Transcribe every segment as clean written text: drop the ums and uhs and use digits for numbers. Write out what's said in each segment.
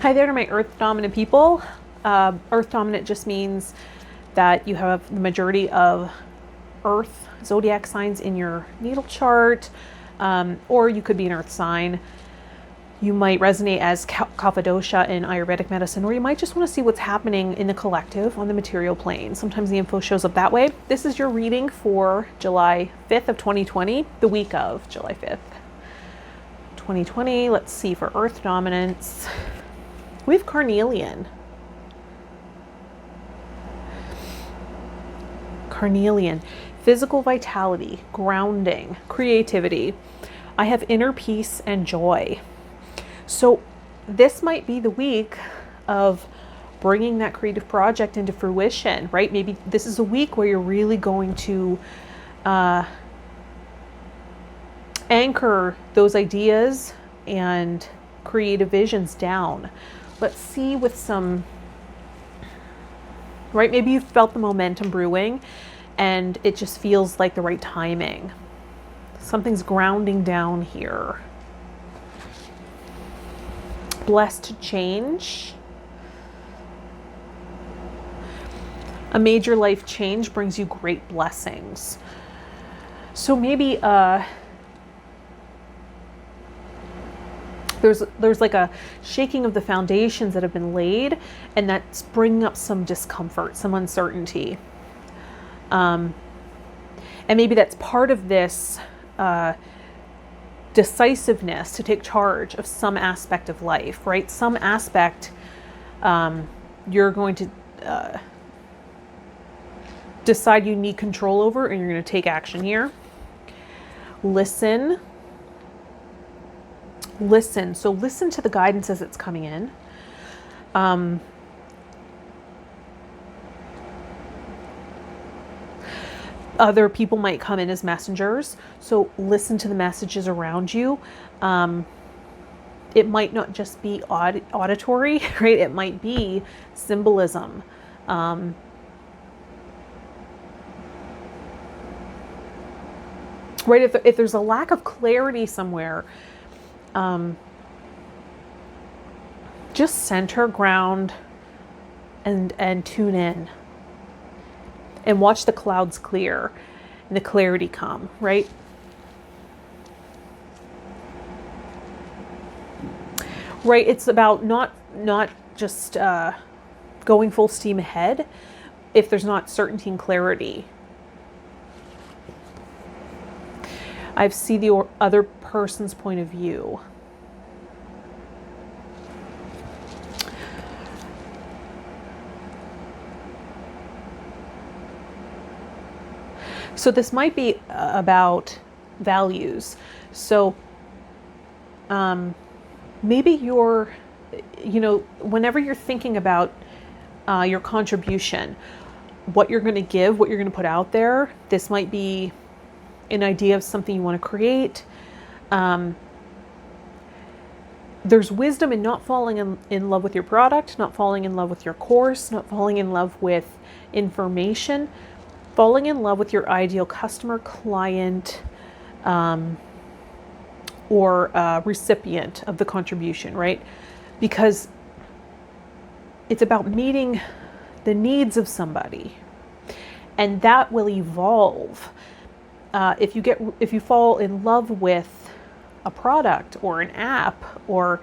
Hi there to my Earth dominant people. Earth dominant just means that you have the majority of Earth zodiac signs in your natal chart, or you could be an Earth sign. You might resonate as Kapha dosha in Ayurvedic medicine, or you might just want to see what's happening in the collective on the material plane. Sometimes the info shows up that way. This is your reading for July 5th of 2020, the week of July 5th, 2020. Let's see for Earth dominance. We have carnelian. Carnelian, physical vitality, grounding, creativity. I have inner peace and joy. So this might be the week of bringing that creative project into fruition, right? Maybe this is a week where you're really going to anchor those ideas and creative visions down. Let's see with some, right? Maybe you felt the momentum brewing and it just feels like the right timing. Something's grounding down here. Blessed to change. A major life change brings you great blessings. So maybe there's like a shaking of the foundations that have been laid, and that's bringing up some discomfort, some uncertainty. And maybe that's part of this decisiveness to take charge of some aspect of life, right? Some aspect you're going to decide you need control over, and you're going to take action here. Listen. So listen to the guidance as it's coming in. Other people might come in as messengers. So listen to the messages around you. It might not just be auditory, right? It might be symbolism. Right? If there's a lack of clarity somewhere, just center, ground, and tune in, and watch the clouds clear and the clarity come, right? Right, it's about not just going full steam ahead if there's not certainty and clarity. I see the other person's point of view. So this might be about values. So maybe you're, whenever you're thinking about your contribution, what you're going to give, what you're going to put out there, this might be an idea of something you want to create. There's wisdom in not falling in love with your product, not falling in love with your course, not falling in love with information, falling in love with your ideal customer, client, or recipient of the contribution, right? Because it's about meeting the needs of somebody, and that will evolve. If you fall in love with a product or an app or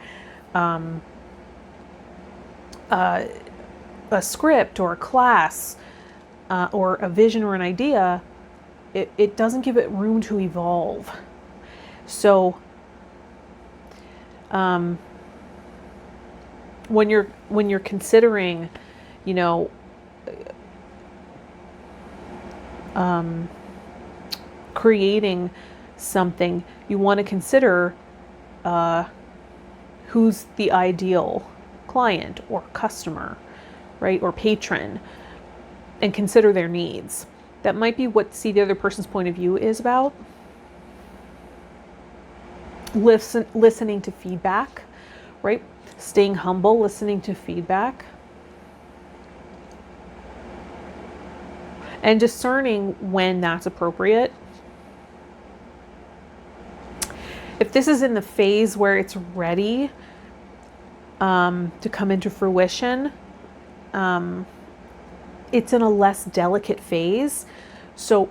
a script or a class or a vision or an idea, it doesn't give it room to evolve. So when you're considering, creating something, you want to consider who's the ideal client or customer, right, or patron, and consider their needs. That might be what the other person's point of view is about. Listening to feedback, right? Staying humble, listening to feedback, and discerning when that's appropriate. If this is in the phase where it's ready, to come into fruition. It's in a less delicate phase. So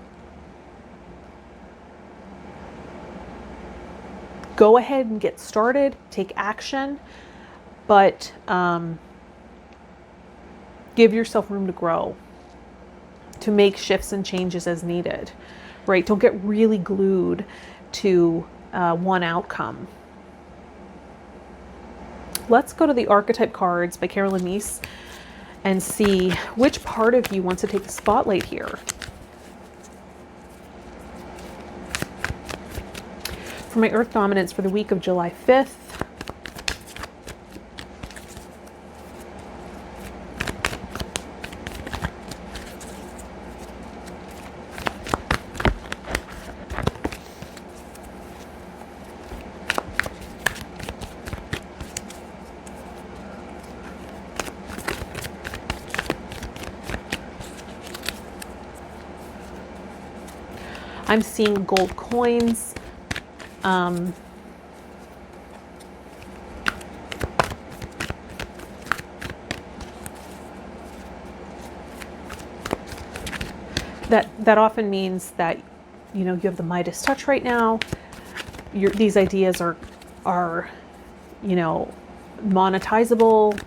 go ahead and get started, take action, but give yourself room to grow, to make shifts and changes as needed, right? Don't get really glued to one outcome. Let's go to the archetype cards by Carolyn Meese and see which part of you wants to take the spotlight here. For my Earth dominance for the week of July 5th, I'm seeing gold coins. That often means that, you know, you have the Midas touch right now. These ideas are, you know, monetizable.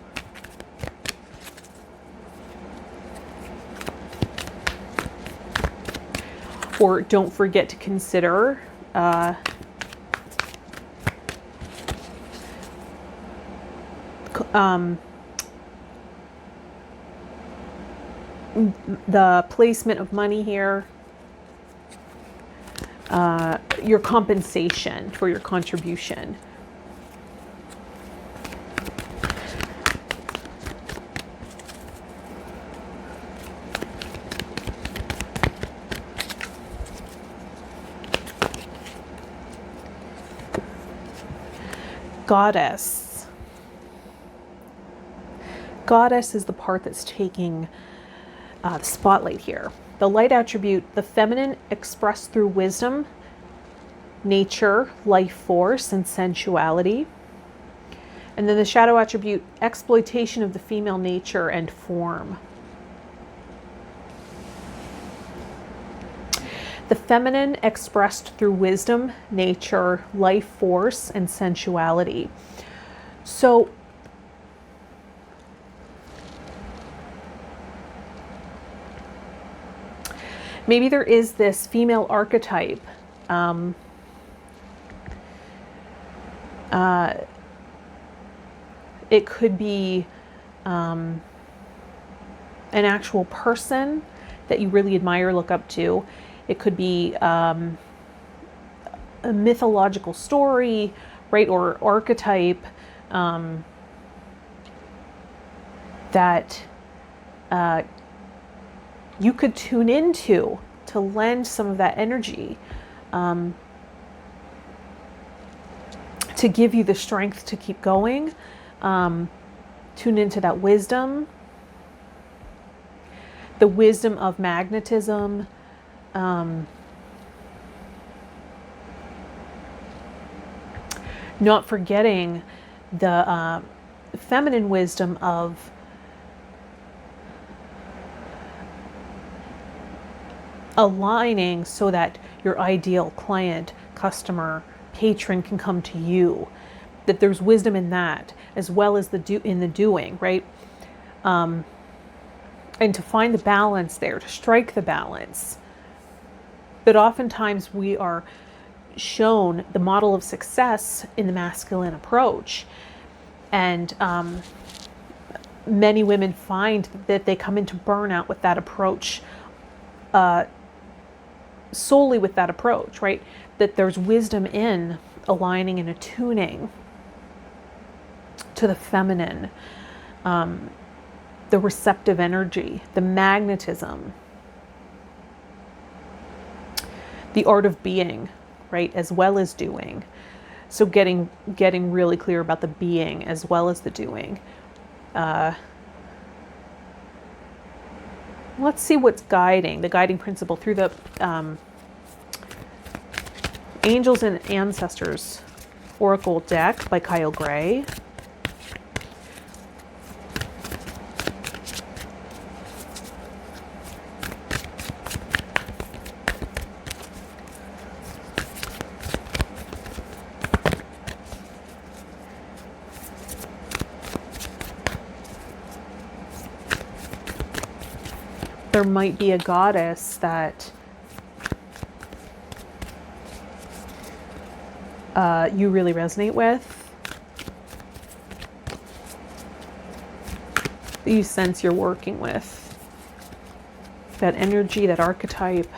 Or don't forget to consider the placement of money here, your compensation for your contribution. Goddess. Goddess is the part that's taking the spotlight here. The light attribute, the feminine expressed through wisdom, nature, life force, and sensuality. And then the shadow attribute, exploitation of the female nature and form. The feminine expressed through wisdom, nature, life force, and sensuality. So maybe there is this female archetype. It could be an actual person that you really admire, look up to. It could be a mythological story, right, or archetype that you could tune into to lend some of that energy, to give you the strength to keep going. Tune into that wisdom, the wisdom of magnetism. Not forgetting the feminine wisdom of aligning so that your ideal client, customer, patron can come to you. That there's wisdom in that, as well as in the doing, right? And to find the balance there, to strike the balance. But oftentimes we are shown the model of success in the masculine approach. And many women find that they come into burnout with that approach, solely with that approach, right? That there's wisdom in aligning and attuning to the feminine, the receptive energy, the magnetism, the art of being, right, as well as doing. So getting really clear about the being as well as the doing. Let's see what's guiding, the guiding principle through the Angels and Ancestors Oracle deck by Kyle Gray. there might be a goddess that you really resonate with, that you sense you're working with. That energy, that archetype,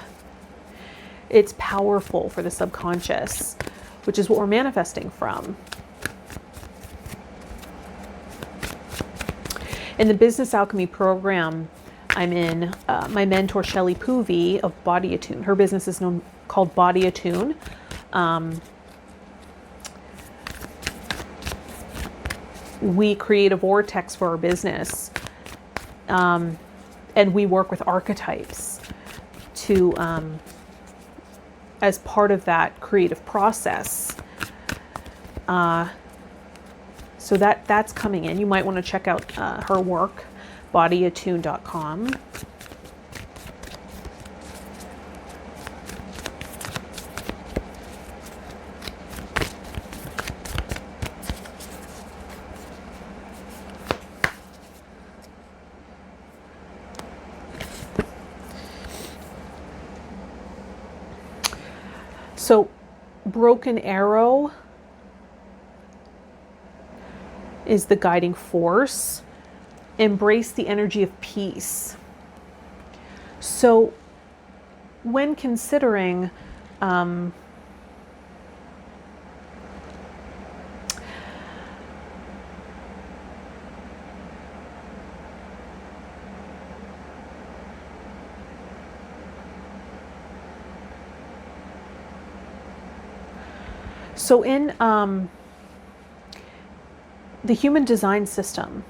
it's powerful for the subconscious, which is what we're manifesting from. In the Business Alchemy program I'm in, my mentor Shelley Poovey of Body Attune, her business is called Body Attune. We create a vortex for our business, and we work with archetypes to as part of that creative process. So that's coming in. You might want to check out her work, bodyattune.com. So, broken arrow is the guiding force. Embrace the energy of peace. So, when considering so in the human design system,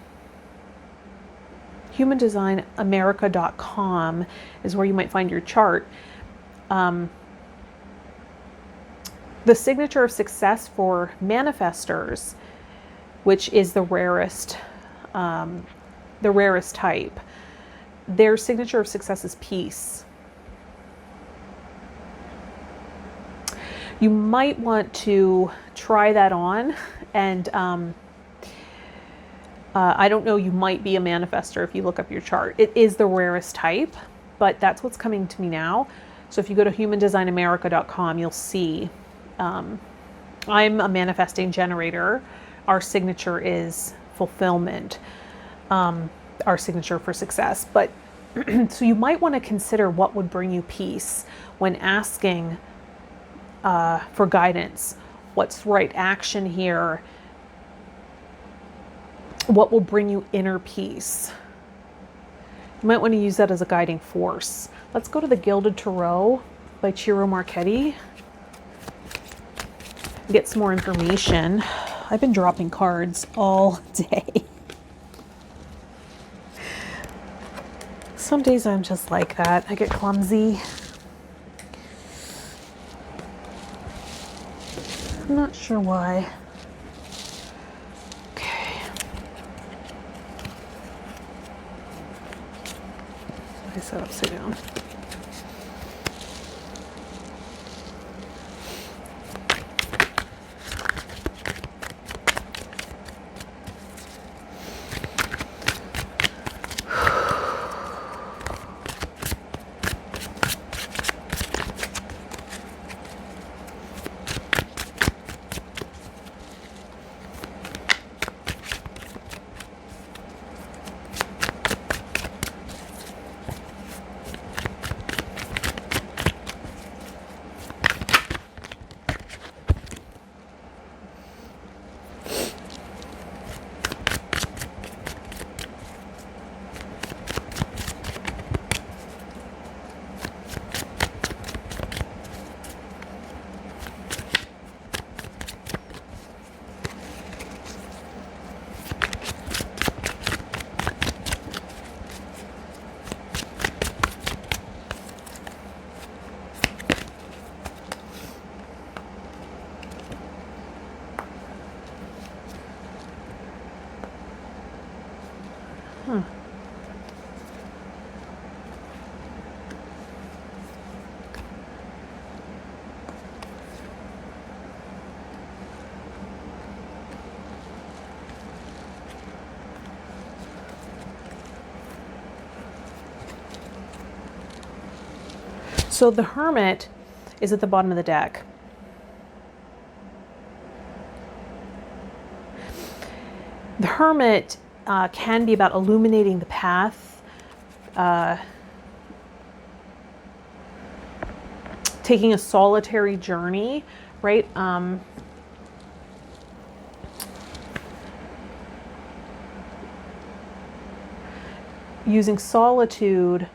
humandesignamerica.com is where you might find your chart. The signature of success for manifestors, which is the rarest type, their signature of success is peace. You might want to try that on, and I don't know, you might be a manifestor if you look up your chart. It is the rarest type, but that's what's coming to me now. So if you go to humandesignamerica.com, you'll see I'm a manifesting generator. Our signature is fulfillment, our signature for success. But so you might want to consider what would bring you peace when asking for guidance. What's the right action here? What will bring you inner peace? You might want to use that as a guiding force. Let's go to the Gilded Tarot by Ciro Marchetti and get some more information. I've been dropping cards all day. Some days I'm just like that. I get clumsy. I'm not sure why. Okay. I set upside down. So the Hermit is at the bottom of the deck. The Hermit can be about illuminating the path, taking a solitary journey, right? Using solitude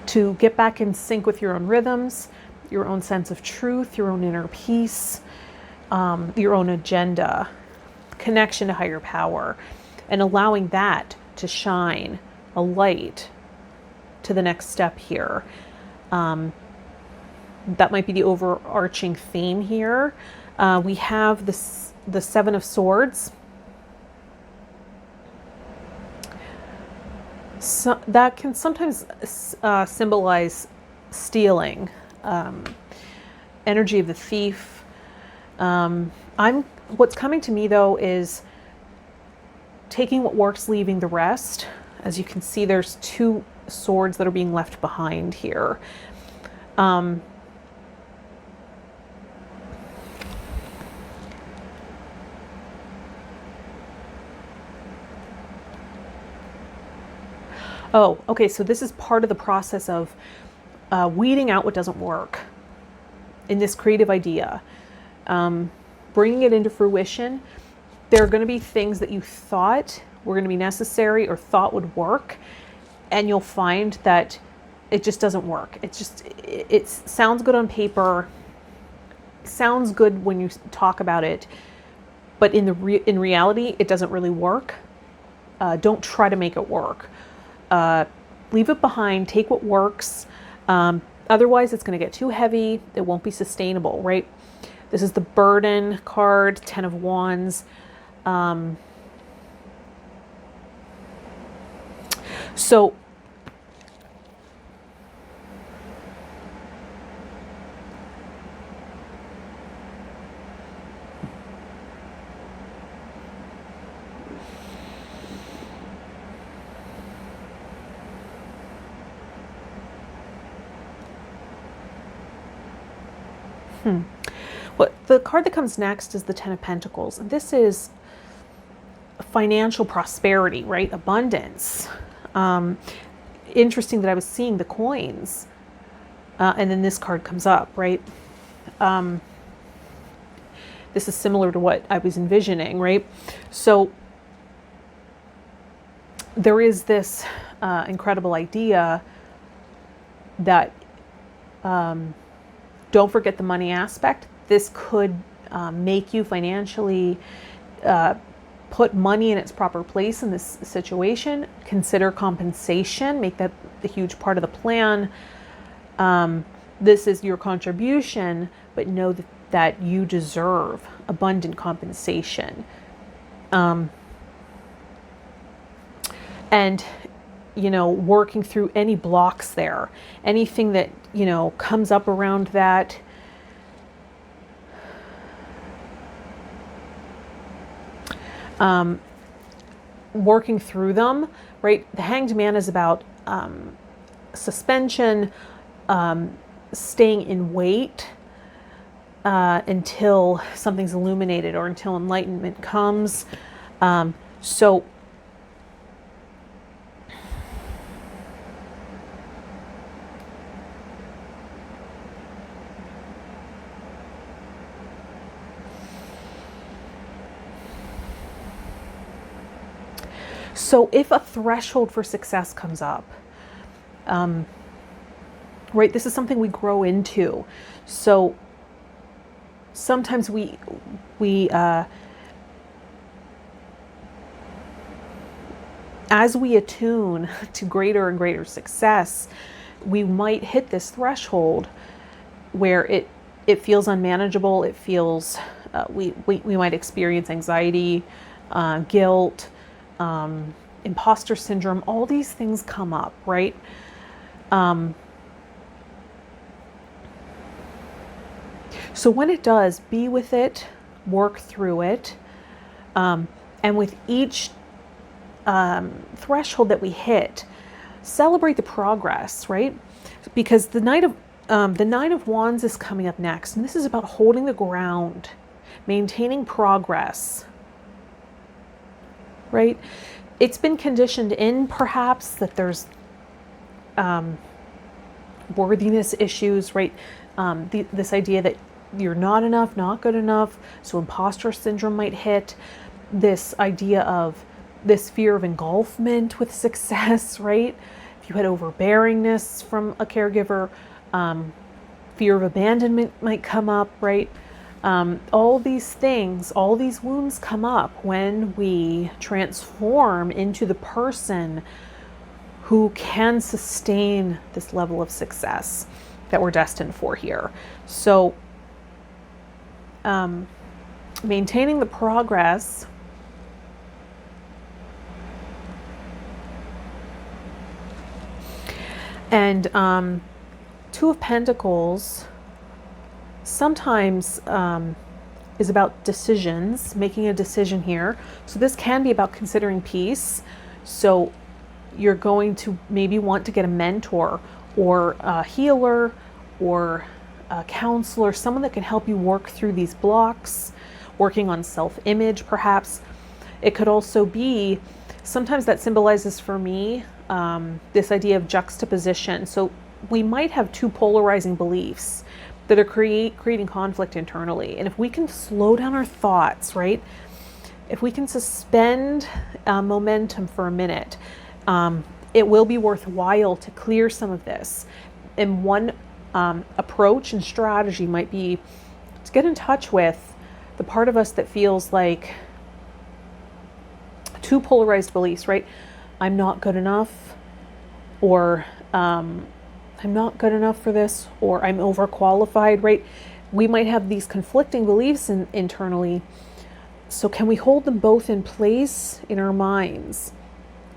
to get back in sync with your own rhythms, your own sense of truth, your own inner peace, your own agenda, connection to higher power, and allowing that to shine a light to the next step here. That might be the overarching theme here. We have the Seven of Swords. So that can sometimes symbolize stealing, energy of the thief. What's coming to me though is taking what works, leaving the rest. As you can see, there's two swords that are being left behind here. Oh, okay, so this is part of the process of weeding out what doesn't work in this creative idea, bringing it into fruition. There are going to be things that you thought were going to be necessary or thought would work, and you'll find that it just doesn't work. It sounds good on paper, sounds good when you talk about it, but in reality, it doesn't really work. Don't try to make it work. Leave it behind, take what works. Otherwise, it's going to get too heavy. It won't be sustainable, right? This is the Burden card, 10 of Wands. So the card that comes next is the Ten of Pentacles. And this is financial prosperity, right? Abundance. Interesting that I was seeing the coins. And then this card comes up, right? This is similar to what I was envisioning, right? So there is this incredible idea that don't forget the money aspect. This could make you financially put money in its proper place in this situation. Consider compensation. Make that a huge part of the plan. This is your contribution, but know that you deserve abundant compensation. And, working through any blocks there, anything that, comes up around that. Working through them, right? The Hanged Man is about suspension, staying in wait until something's illuminated or until enlightenment comes. So if a threshold for success comes up, right, this is something we grow into. So sometimes we as we attune to greater and greater success, we might hit this threshold where it feels unmanageable. It feels, we might experience anxiety, guilt, imposter syndrome. All these things come up, right? So when it does, be with it, work through it, and with each threshold that we hit, celebrate the progress, right? Because the Nine of Wands is coming up next, and this is about holding the ground, maintaining progress, right? It's been conditioned in, perhaps, that there's worthiness issues, right? This idea that you're not enough, not good enough, so imposter syndrome might hit. This idea of this fear of engulfment with success, right? If you had overbearingness from a caregiver, fear of abandonment might come up, right? All these things, all these wounds come up when we transform into the person who can sustain this level of success that we're destined for here. So, maintaining the progress and Two of Pentacles sometimes is about decisions, making a decision here. So this can be about considering peace. So you're going to maybe want to get a mentor or a healer or a counselor, someone that can help you work through these blocks, working on self-image perhaps. It could also be, sometimes that symbolizes for me this idea of juxtaposition. So we might have two polarizing beliefs that are creating conflict internally. And if we can slow down our thoughts, right? If we can suspend momentum for a minute, it will be worthwhile to clear some of this. And one approach and strategy might be to get in touch with the part of us that feels like two polarized beliefs, right? I'm not good enough, or I'm not good enough for this, or I'm overqualified, right? We might have these conflicting beliefs internally. So can we hold them both in place in our minds?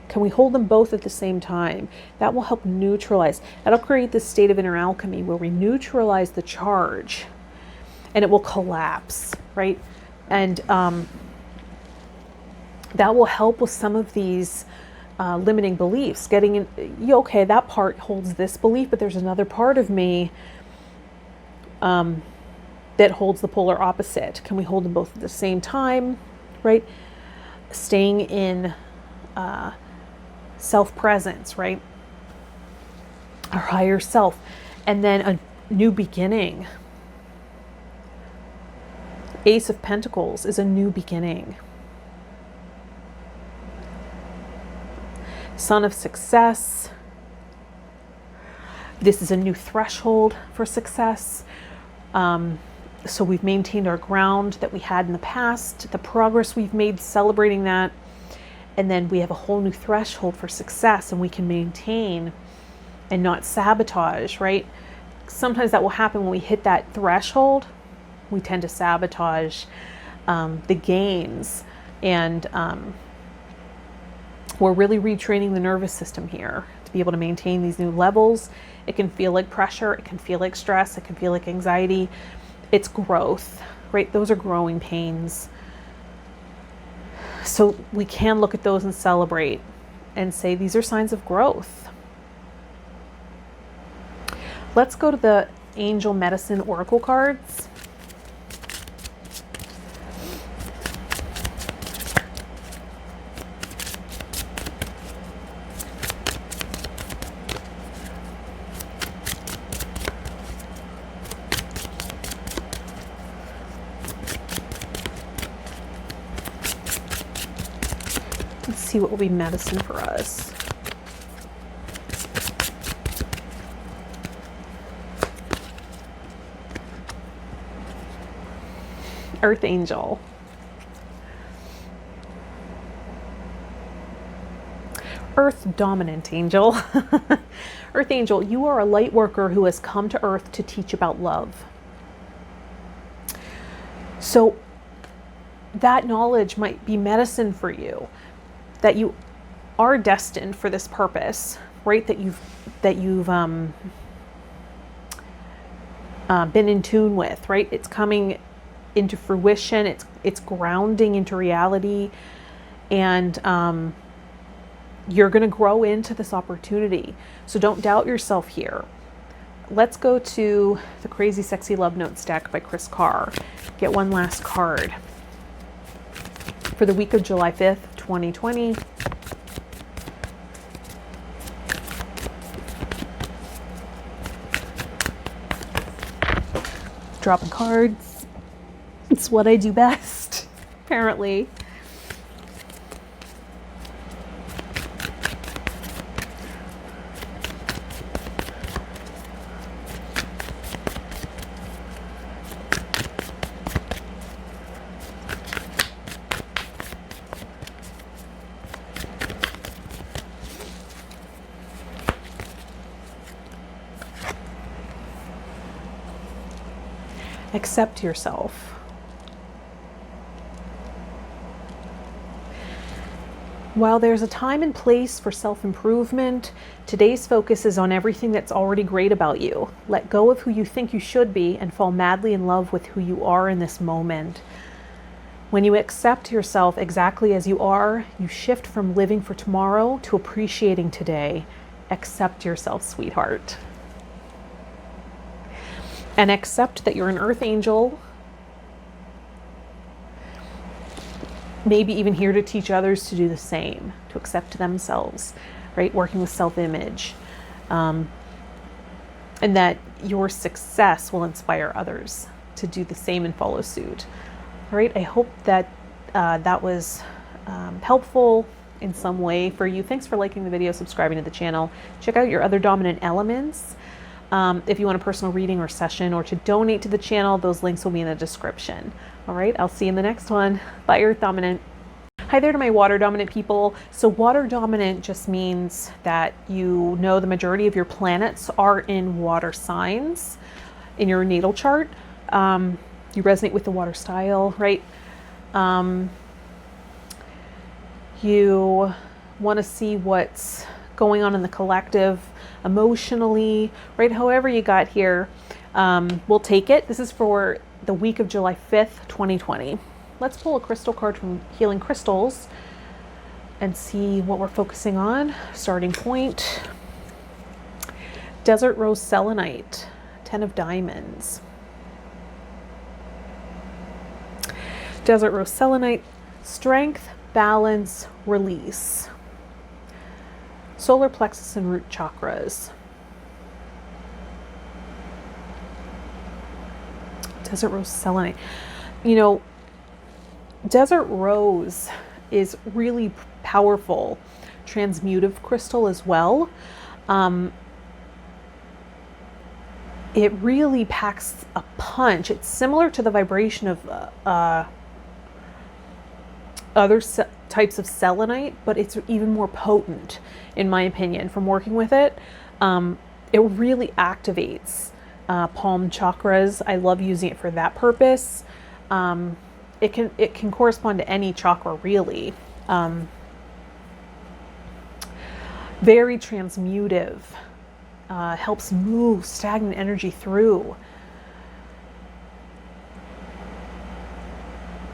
Can we hold them both at the same time? That will help neutralize. That'll create this state of inner alchemy where we neutralize the charge and it will collapse, right? And that will help with some of these limiting beliefs. Getting in, okay, that part holds this belief, but there's another part of me that holds the polar opposite. Can we hold them both at the same time, right? Staying in self-presence, right? Our higher self. And then a new beginning. Ace of Pentacles is a new beginning. Son of Success. This is a new threshold for success. So we've maintained our ground that we had in the past, the progress we've made, celebrating that. And then we have a whole new threshold for success, and we can maintain and not sabotage, right? Sometimes that will happen when we hit that threshold. We tend to sabotage the gains, and we're really retraining the nervous system here to be able to maintain these new levels. It can feel like pressure. It can feel like stress. It can feel like anxiety. It's growth, right? Those are growing pains. So we can look at those and celebrate and say, these are signs of growth. Let's go to the Angel Medicine Oracle cards. Let's see what will be medicine for us. Earth Angel. Earth Dominant Angel. Earth Angel, you are a light worker who has come to Earth to teach about love. So that knowledge might be medicine for you, that you are destined for this purpose, right? That you've been in tune with, right? It's coming into fruition. It's grounding into reality, and You're going to grow into this opportunity. So don't doubt yourself here. Let's go to the Crazy Sexy Love Notes deck by Chris Carr. Get one last card for the week of July 5th, 2020. Dropping cards. It's what I do best, apparently. Accept yourself. While there's a time and place for self-improvement, today's focus is on everything that's already great about you. Let go of who you think you should be and fall madly in love with who you are in this moment. When you accept yourself exactly as you are, you shift from living for tomorrow to appreciating today. Accept yourself, sweetheart. And accept that you're an earth angel, maybe even here to teach others to do the same, to accept themselves, right? Working with self-image. And that your success will inspire others to do the same and follow suit. All right, I hope that that was helpful in some way for you. Thanks for liking the video, subscribing to the channel. Check out your other dominant elements. If you want a personal reading or session or to donate to the channel, those links will be in the description. All right, I'll see you in the next one. Bye, Earth Dominant. Hi there to my water dominant people. So water dominant just means that you know the majority of your planets are in water signs in your natal chart. You resonate with the water style, right? You want to see what's going on in the collective emotionally, right? However you got here, we'll take it. This is for the week of July 5th, 2020. Let's pull a crystal card from Healing Crystals and see what we're focusing on. Starting point. Desert Rose Selenite, 10 of Diamonds. Desert Rose Selenite, strength, balance, release. Solar plexus and root chakras. Desert Rose Selenite. You know, Desert Rose is really powerful transmutive crystal as well. It really packs a punch. It's similar to the vibration of other types of selenite, but it's even more potent, in my opinion, from working with it. It really activates palm chakras. I love using it for that purpose. It can correspond to any chakra, really. Very transmutive. Helps move stagnant energy through.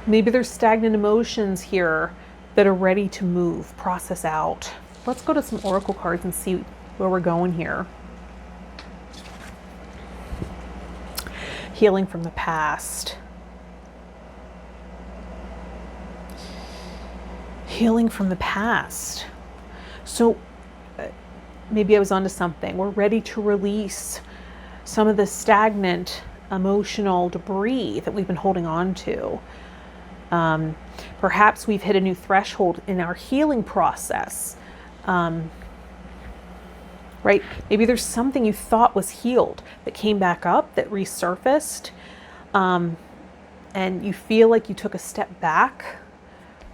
Maybe there's stagnant emotions here that are ready to move, process out. Let's go to some oracle cards and see where we're going here. Healing from the past. Healing from the past. So maybe I was onto something. We're ready to release some of the stagnant emotional debris that we've been holding on to. Perhaps we've hit a new threshold in our healing process. Right? Maybe there's something you thought was healed that came back up, that resurfaced, and you feel like you took a step back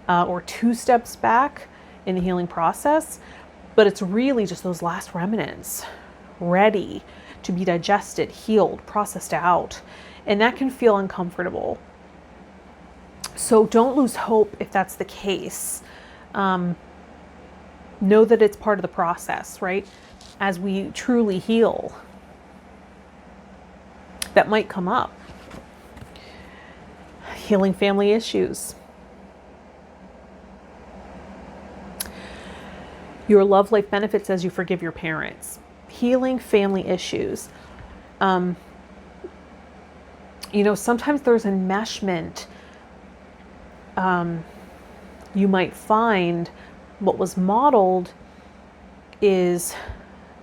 or 2 steps back in the healing process, but it's really just those last remnants ready to be digested, healed, processed out, and that can feel uncomfortable. So don't lose hope if that's the case. Know that it's part of the process, right? As we truly heal, that might come up. Healing family issues. Your love life benefits as you forgive your parents. Healing family issues. Sometimes there's enmeshment. You might find what was modeled is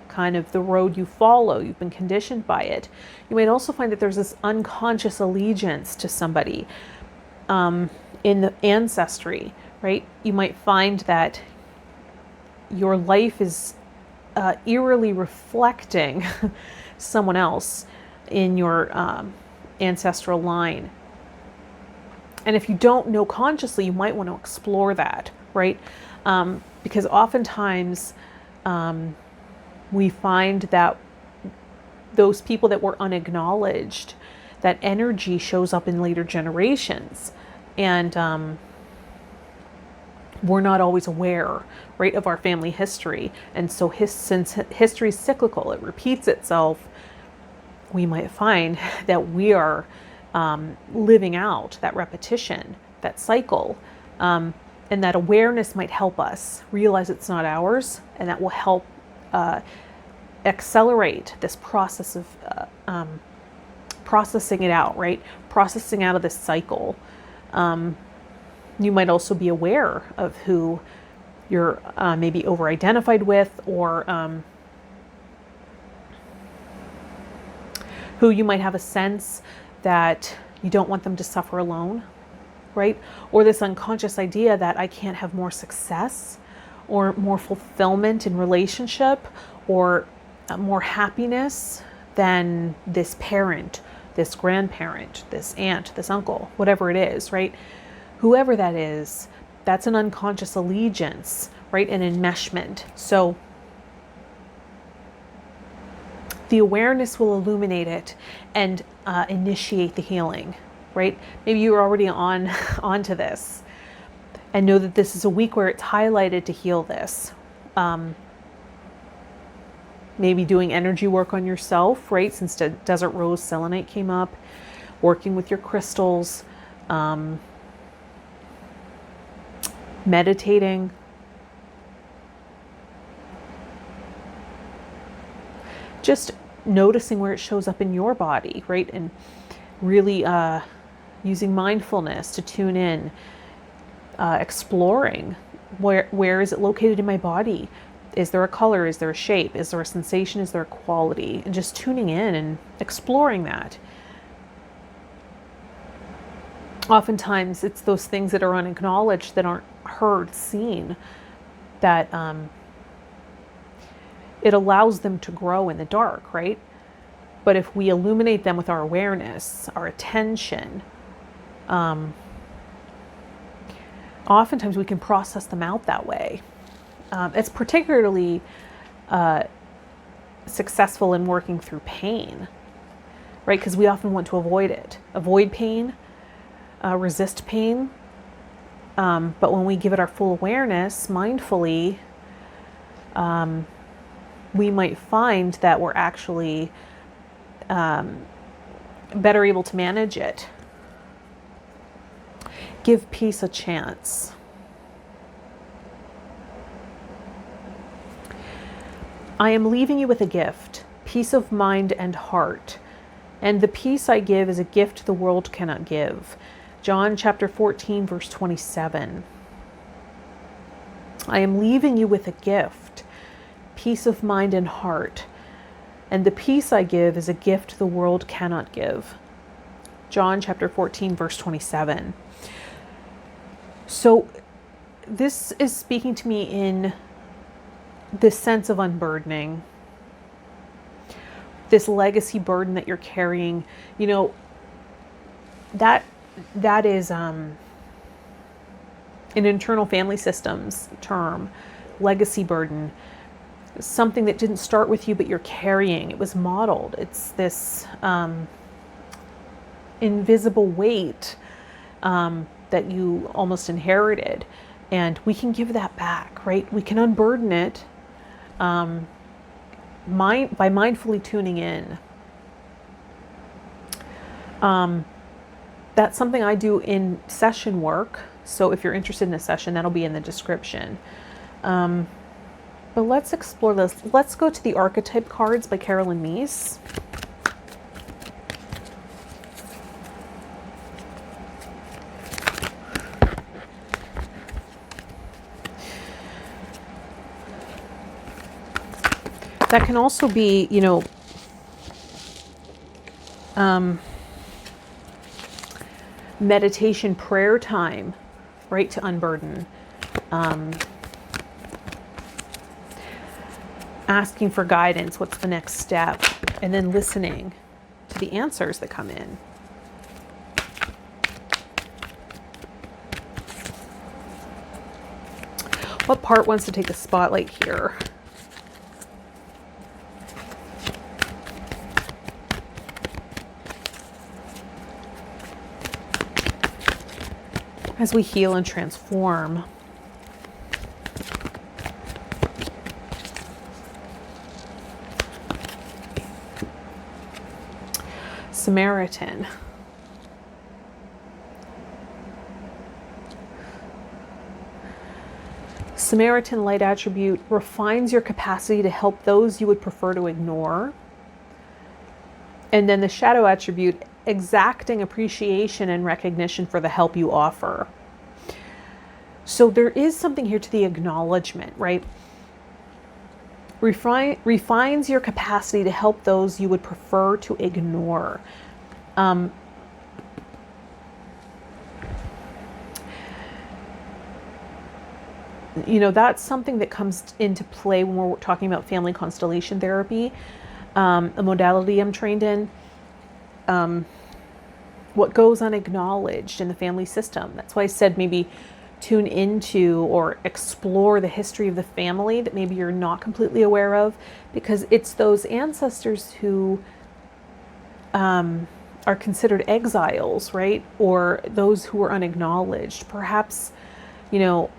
kind of the road you follow. You've been conditioned by it. You might also find that there's this unconscious allegiance to somebody in the ancestry, right? You might find that your life is eerily reflecting someone else in your ancestral line. And if you don't know consciously, you might want to explore that, right? Because oftentimes we find that those people that were unacknowledged, that energy shows up in later generations. And we're not always aware, right, of our family history. And so since history is cyclical, it repeats itself, we might find that we are living out that repetition, that cycle. And that awareness might help us realize it's not ours, and that will help accelerate this process of processing it out, right? Processing out of this cycle. You might also be aware of who you're maybe over-identified with, or who you might have a sense that you don't want them to suffer alone, right? Or this unconscious idea that I can't have more success or more fulfillment in relationship or more happiness than this parent, this grandparent, this aunt, this uncle, whatever it is, right? Whoever that is, that's an unconscious allegiance, right? An enmeshment. So the awareness will illuminate it and initiate the healing, right? Maybe you're already onto this and know that this is a week where it's highlighted to heal this. Maybe doing energy work on yourself, right? Since the desert rose selenite came up, working with your crystals, meditating. Just noticing where it shows up in your body, right? And really using mindfulness to tune in, exploring where is it located in my body? Is there a color? Is there a shape? Is there a sensation? Is there a quality? And just tuning in and exploring that. Oftentimes it's those things that are unacknowledged, that aren't heard, seen, that it allows them to grow in the dark, right? But if we illuminate them with our awareness, our attention, oftentimes we can process them out that way. It's particularly successful in working through pain, right? Because we often want to avoid it, avoid pain, resist pain. But when we give it our full awareness, mindfully, we might find that we're actually better able to manage it. Give peace a chance. I am leaving you with a gift, peace of mind and heart. And the peace I give is a gift the world cannot give. John chapter 14, verse 27. I am leaving you with a gift, peace of mind and heart. And the peace I give is a gift the world cannot give. John chapter 14, verse 27. So this is speaking to me in this sense of unburdening, this legacy burden that you're carrying. You know, that is an internal family systems term, legacy burden. Something that didn't start with you, but you're carrying. It was modeled. It's this invisible weight that you almost inherited. And we can give that back, right? We can unburden it by mindfully tuning in. That's something I do in session work. So if you're interested in a session, that'll be in the description. But let's explore this. Let's go to the Archetype cards by Carolyn Meese. That can also be, you know, meditation, prayer time, right, to unburden. Asking for guidance, what's the next step? And then listening to the answers that come in. What part wants to take the spotlight here? As we heal and transform. Samaritan. Samaritan light attribute refines your capacity to help those you would prefer to ignore. And then the shadow attribute, exacting appreciation and recognition for the help you offer. So there is something here to the acknowledgement, right? Refines your capacity to help those you would prefer to ignore. You know, that's something that comes into play when we're talking about family constellation therapy, a modality I'm trained in. What goes unacknowledged in the family system. That's why I said maybe tune into or explore the history of the family that maybe you're not completely aware of, because it's those ancestors who are considered exiles, right? Or those who are unacknowledged. Perhaps, you know,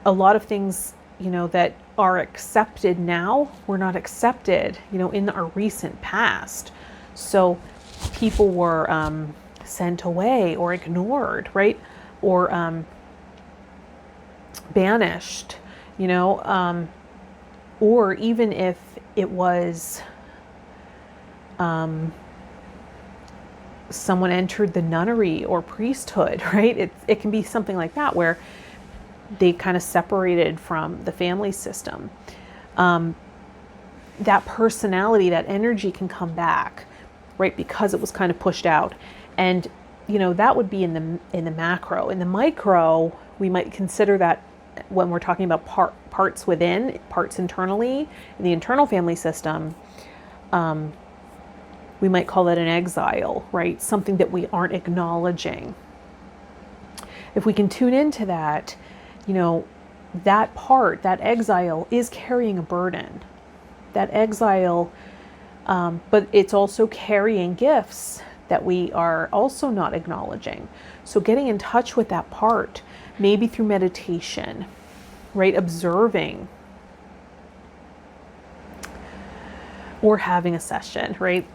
a lot of things, you know, that are accepted now were not accepted, you know, in our recent past. So people were sent away or ignored, right? Or banished, you know, or even if it was someone entered the nunnery or priesthood, right? It can be something like that where they kind of separated from the family system. That personality, that energy can come back, right? Because it was kind of pushed out. And, you know, that would be in the macro. In the micro, we might consider that when we're talking about parts within, parts internally, in the internal family system, we might call that an exile, right? Something that we aren't acknowledging. If we can tune into that, you know, that part, that exile is carrying a burden. That exile, but it's also carrying gifts that we are also not acknowledging. So getting in touch with that part, maybe through meditation, right? Observing or having a session, right?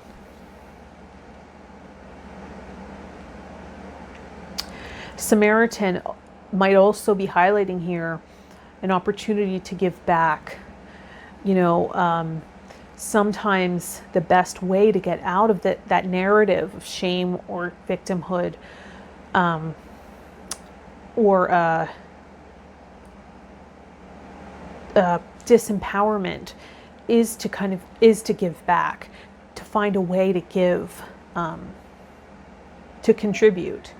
Samaritan might also be highlighting here an opportunity to give back. You know, sometimes the best way to get out of that narrative of shame or victimhood, or disempowerment is to give back, to find a way to give, to contribute.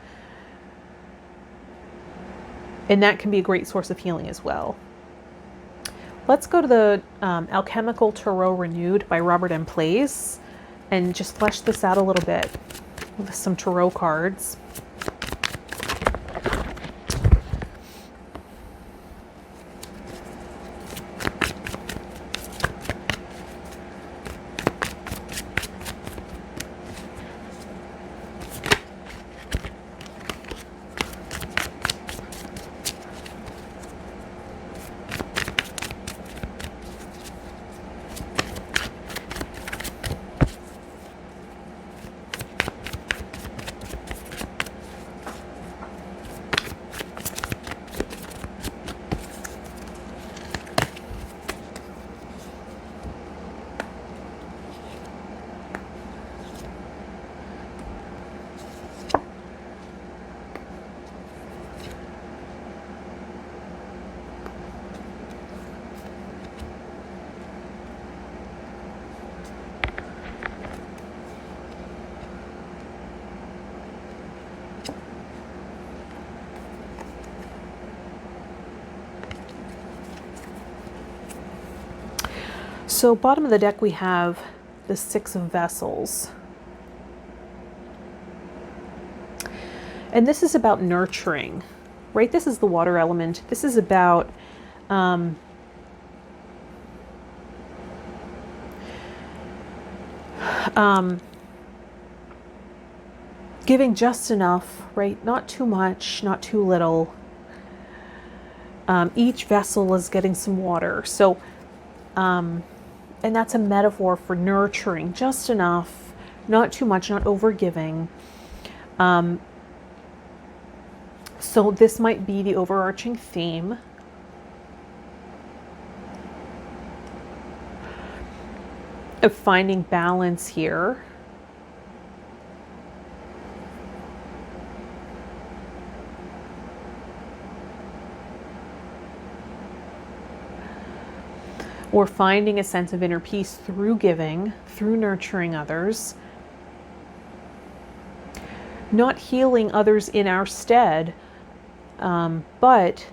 And that can be a great source of healing as well. Let's go to the Alchemical Tarot Renewed by Robert M. Place and just flesh this out a little bit with some tarot cards. So bottom of the deck, we have the 6 of Vessels. And this is about nurturing, right? This is the water element. This is about giving just enough, right? Not too much, not too little. Each vessel is getting some water. So, and that's a metaphor for nurturing, just enough, not too much, not over giving. So this might be the overarching theme. Of finding balance here. Or finding a sense of inner peace through giving, through nurturing others. Not healing others in our stead, but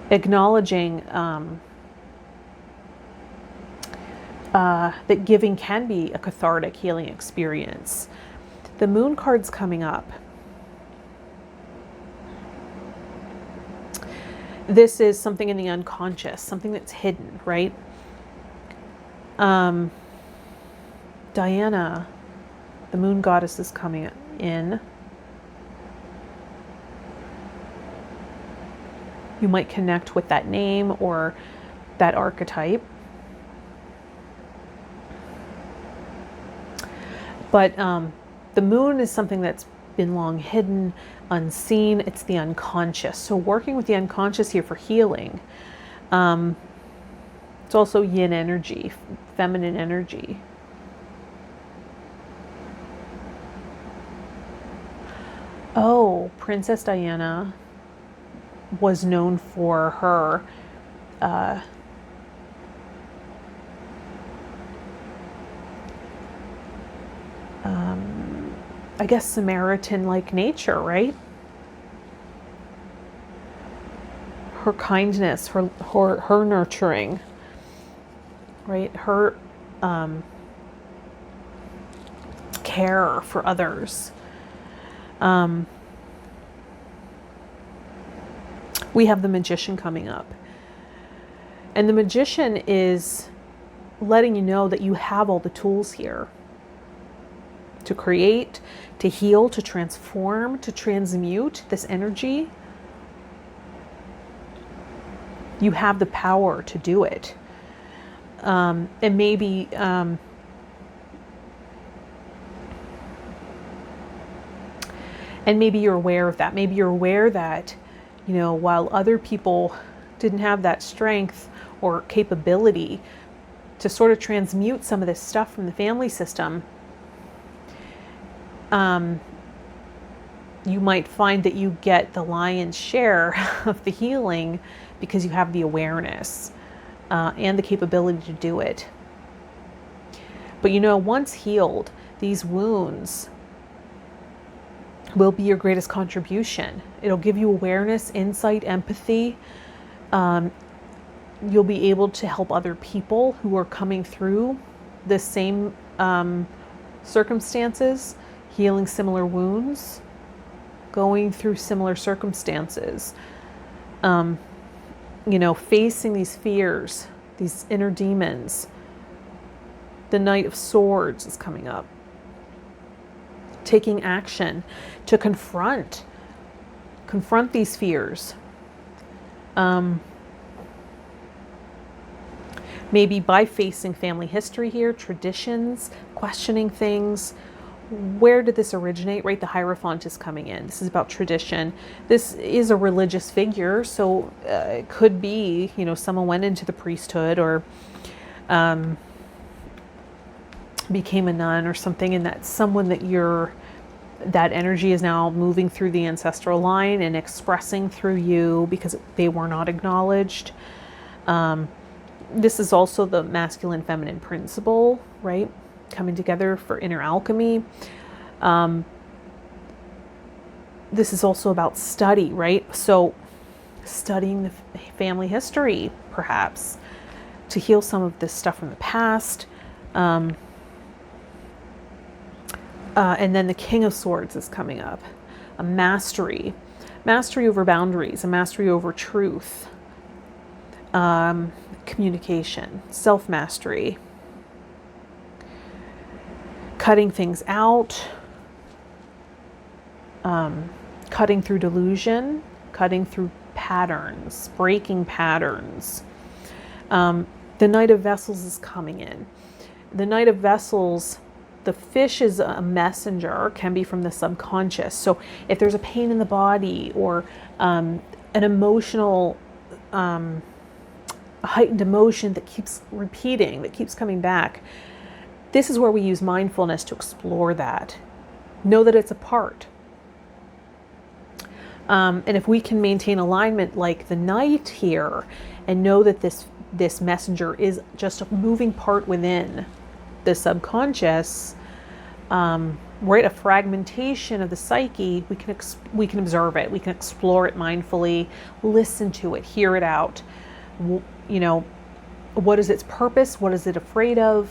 acknowledging that giving can be a cathartic healing experience. The Moon card's coming up. This is something in the unconscious, something that's hidden, right? Diana, the Moon goddess, is coming in. You might connect with that name or that archetype. But the moon is something that's been long hidden, unseen. It's the unconscious. So working with the unconscious here for healing. It's also yin energy, feminine energy. Oh, Princess Diana was known for her I guess Samaritan-like nature, right? Her kindness, her nurturing, right? Her care for others. We have the Magician coming up. And the Magician is letting you know that you have all the tools here to create, to heal, to transform, to transmute this energy. You have the power to do it. And maybe you're aware of that. Maybe you're aware that, you know, while other people didn't have that strength or capability to sort of transmute some of this stuff from the family system, you might find that you get the lion's share of the healing because you have the awareness and the capability to do it. But you know, once healed, these wounds will be your greatest contribution. It'll give you awareness, insight, empathy. You'll be able to help other people who are coming through the same circumstances, healing similar wounds, going through similar circumstances, you know, facing these fears, these inner demons. The Knight of Swords is coming up. Taking action to confront these fears. Maybe by facing family history here, traditions, questioning things. Where did this originate, right? The Hierophant is coming in. This is about tradition. This is a religious figure, so it could be, you know, someone went into the priesthood or became a nun or something, and that's someone that that energy is now moving through the ancestral line and expressing through you because they were not acknowledged. This is also the masculine feminine principle, right? Coming together for inner alchemy. This is also about study, right? So studying the family history, perhaps. to heal some of this stuff from the past. And then the King of Swords is coming up. A mastery over boundaries, a mastery over truth, communication, self-mastery, cutting things out, cutting through delusion, cutting through patterns, breaking patterns. The Knight of Vessels is coming in. The Knight of Vessels, the fish is a messenger, can be from the subconscious. So if there's a pain in the body or an emotional, a heightened emotion that keeps repeating, that keeps coming back, this is where we use mindfulness to explore that. Know that it's a part. And if we can maintain alignment like the Knight here, and know that this messenger is just a moving part within the subconscious, right, a fragmentation of the psyche, we can observe it, we can explore it mindfully, listen to it, hear it out. What is its purpose? What is it afraid of?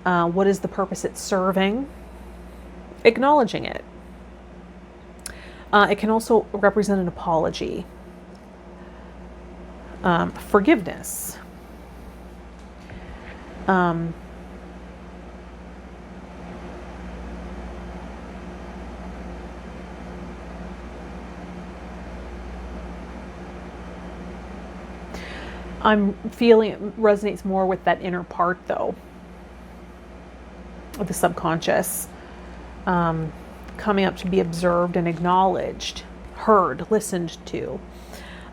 What is the purpose it's serving? Acknowledging it. It can also represent an apology, forgiveness. I'm feeling it resonates more with that inner part, though, of the subconscious, coming up to be observed and acknowledged, heard, listened to.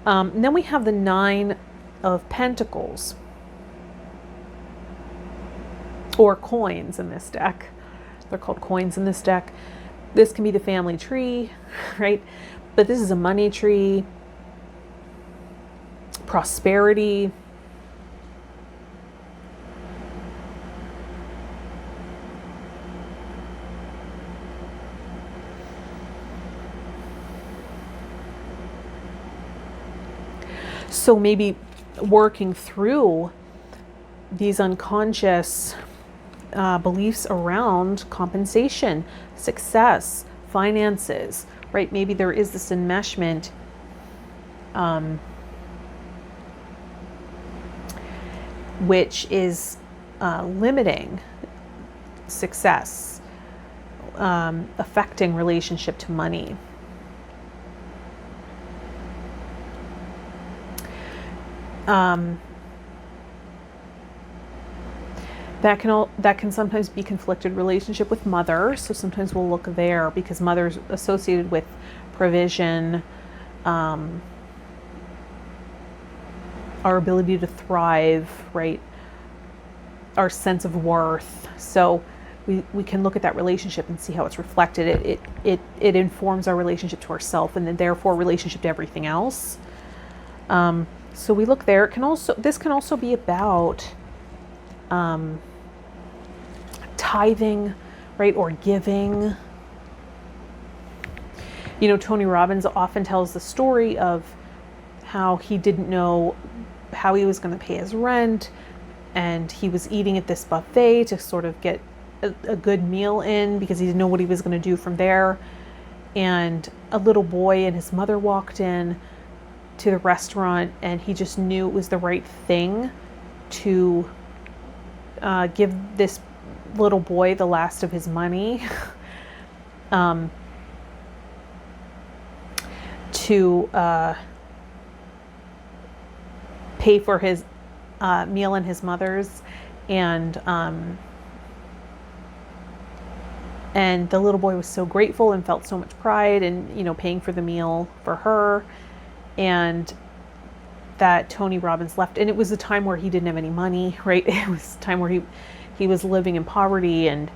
And then we have the Nine of Pentacles, or coins in this deck. They're called coins in this deck. This can be the family tree, right? But this is a money tree, prosperity. So maybe working through these unconscious beliefs around compensation, success, finances, right? Maybe there is this enmeshment which is limiting success, affecting relationship to money. That can sometimes be conflicted relationship with mother. So sometimes we'll look there because mother's associated with provision, our ability to thrive, right? Our sense of worth. So we can look at that relationship and see how it's reflected. It informs our relationship to ourselves, and then therefore relationship to everything else. So we look there. This can also be about tithing, right, or giving. Tony Robbins often tells the story of how he didn't know how he was going to pay his rent, and he was eating at this buffet to sort of get a good meal in because he didn't know what he was going to do from there. And a little boy and his mother walked in to the restaurant, and he just knew it was the right thing to give this little boy the last of his money to pay for his meal and his mother's, and the little boy was so grateful and felt so much pride in paying for the meal for her. And that Tony Robbins left, and it was a time where he didn't have any money, right? It was a time where he was living in poverty and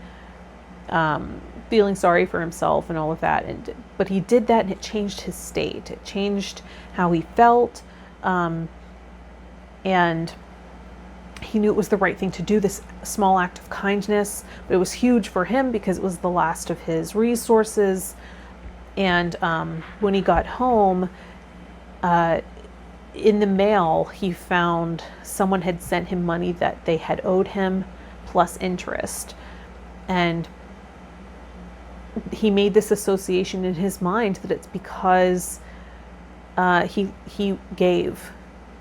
feeling sorry for himself and all of that. But he did that, and it changed his state. It changed how he felt, and he knew it was the right thing to do, this small act of kindness. But it was huge for him because it was the last of his resources. And when he got home, in the mail, he found someone had sent him money that they had owed him plus interest. And he made this association in his mind that it's because he gave.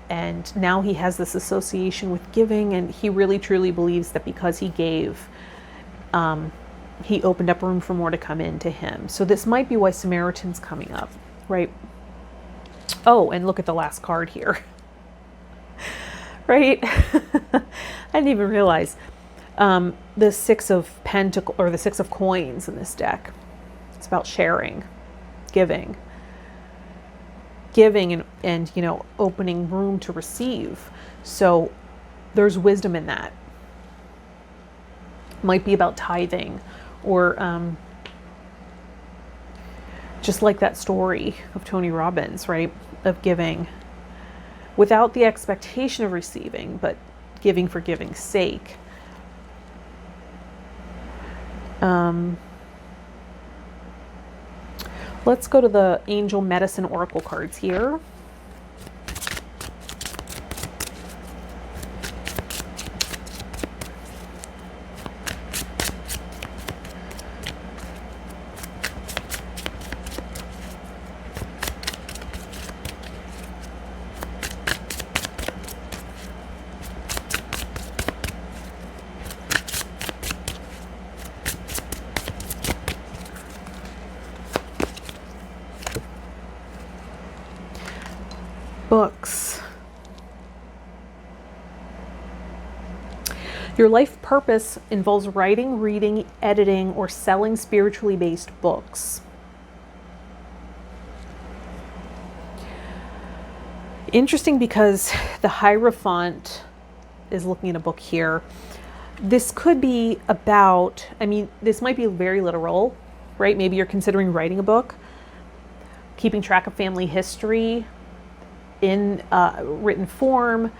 And now he has this association with giving, and he really truly believes that because he gave, he opened up room for more to come into him. So this might be why Samaritan's coming up, right? Oh, and look at the last card here, right? I didn't even realize the Six of Pentacles, or the Six of Coins in this deck. It's about sharing, giving, and you know, opening room to receive. So there's wisdom in that. Might be about tithing, or just like that story of Tony Robbins, right? Of giving without the expectation of receiving, but giving for giving's sake. Let's go to the Angel Medicine Oracle cards here. Books. Your life purpose involves writing, reading, editing, or selling spiritually based books. Interesting, because the Hierophant is looking at a book here. This could be about, I mean, this might be very literal, right? Maybe you're considering writing a book, keeping track of family history in written form.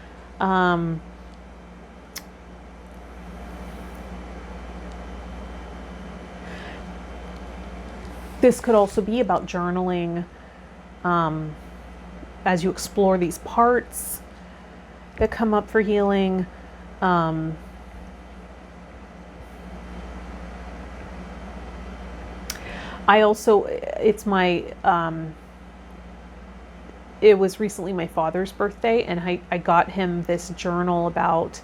This could also be about journaling as you explore these parts that come up for healing. I also, it's my, it was recently my father's birthday, and I got him this journal about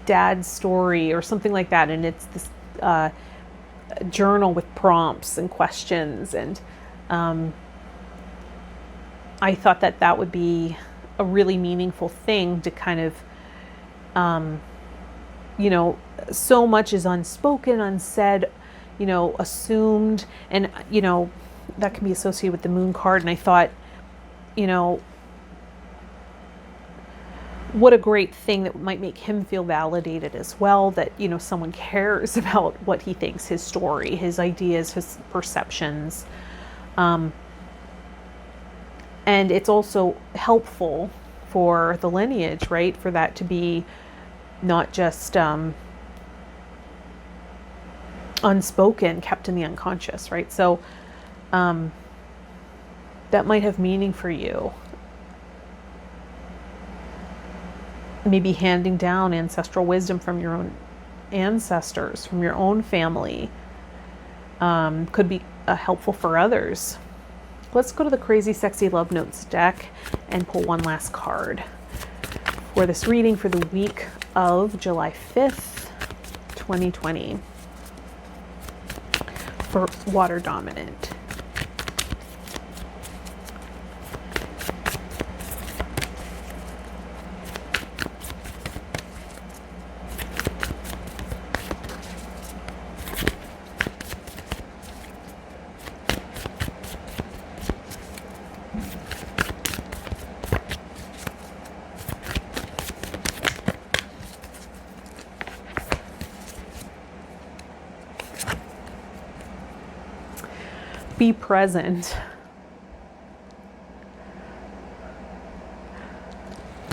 dad's story or something like that. And it's this journal with prompts and questions. And I thought that that would be a really meaningful thing to kind of, you know, so much is unspoken, unsaid, you know, assumed, and, you know, that can be associated with the Moon card. And I thought, you know, what a great thing that might make him feel validated as well, that, you know, someone cares about what he thinks, his story, his ideas, his perceptions. And it's also helpful for the lineage, right? For that to be not just unspoken, kept in the unconscious, right? So that might have meaning for you. Maybe handing down ancestral wisdom from your own ancestors, from your own family, could be helpful for others. Let's go to the Crazy Sexy Love Notes deck and pull one last card for this reading for the week of July 5th, 2020, for Water Dominant. Be present.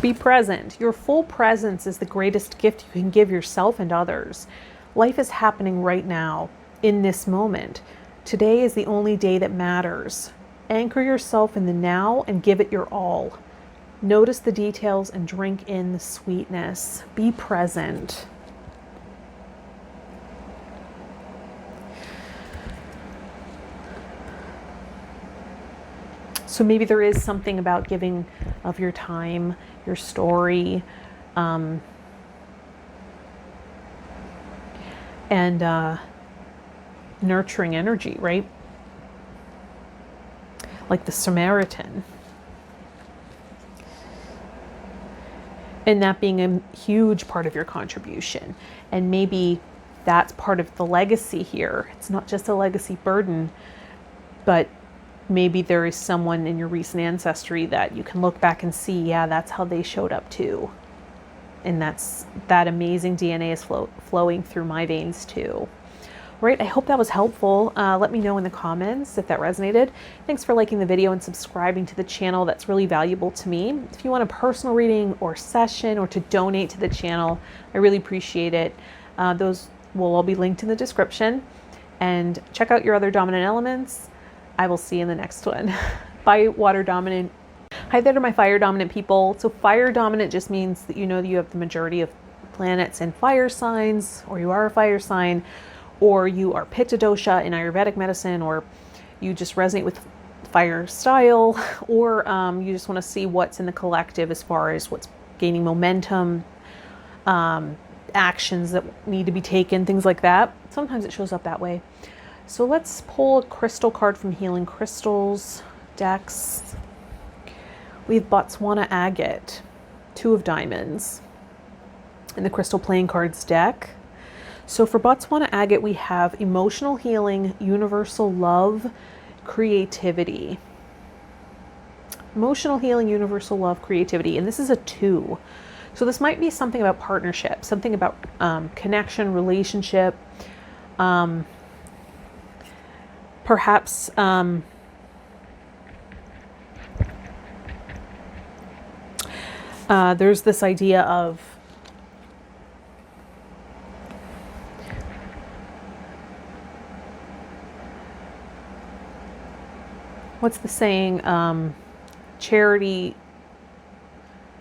Be present. Your full presence is the greatest gift you can give yourself and others. Life is happening right now, in this moment. Today is the only day that matters. Anchor yourself in the now and give it your all. Notice the details and drink in the sweetness. Be present. So maybe there is something about giving of your time, your story, and nurturing energy, right? Like the Samaritan. And that being a huge part of your contribution. And maybe that's part of the legacy here. It's not just a legacy burden, but maybe there is someone in your recent ancestry that you can look back and see, yeah, that's how they showed up too. And that amazing DNA is flowing through my veins too. Right, I hope that was helpful. Let me know in the comments if that resonated. Thanks for liking the video and subscribing to the channel. That's really valuable to me. If you want a personal reading or session or to donate to the channel, I really appreciate it. Those will all be linked in the description. And check out your other dominant elements. I will see you in the next one. Bye, water dominant. Hi there to my fire dominant people. So fire dominant just means that you know that you have the majority of planets in fire signs, or you are a fire sign, or you are Pitta dosha in Ayurvedic medicine, or you just resonate with fire style, or you just want to see what's in the collective as far as what's gaining momentum, actions that need to be taken, things like that. Sometimes it shows up that way. So let's pull a crystal card from Healing Crystals decks. We have Botswana Agate, 2 of Diamonds, in the Crystal Playing Cards deck. So for Botswana Agate, we have emotional healing, universal love, creativity. Emotional healing, universal love, creativity. And this is a 2. So this might be something about partnership, something about connection, relationship. Perhaps there's this idea of what's the saying? Charity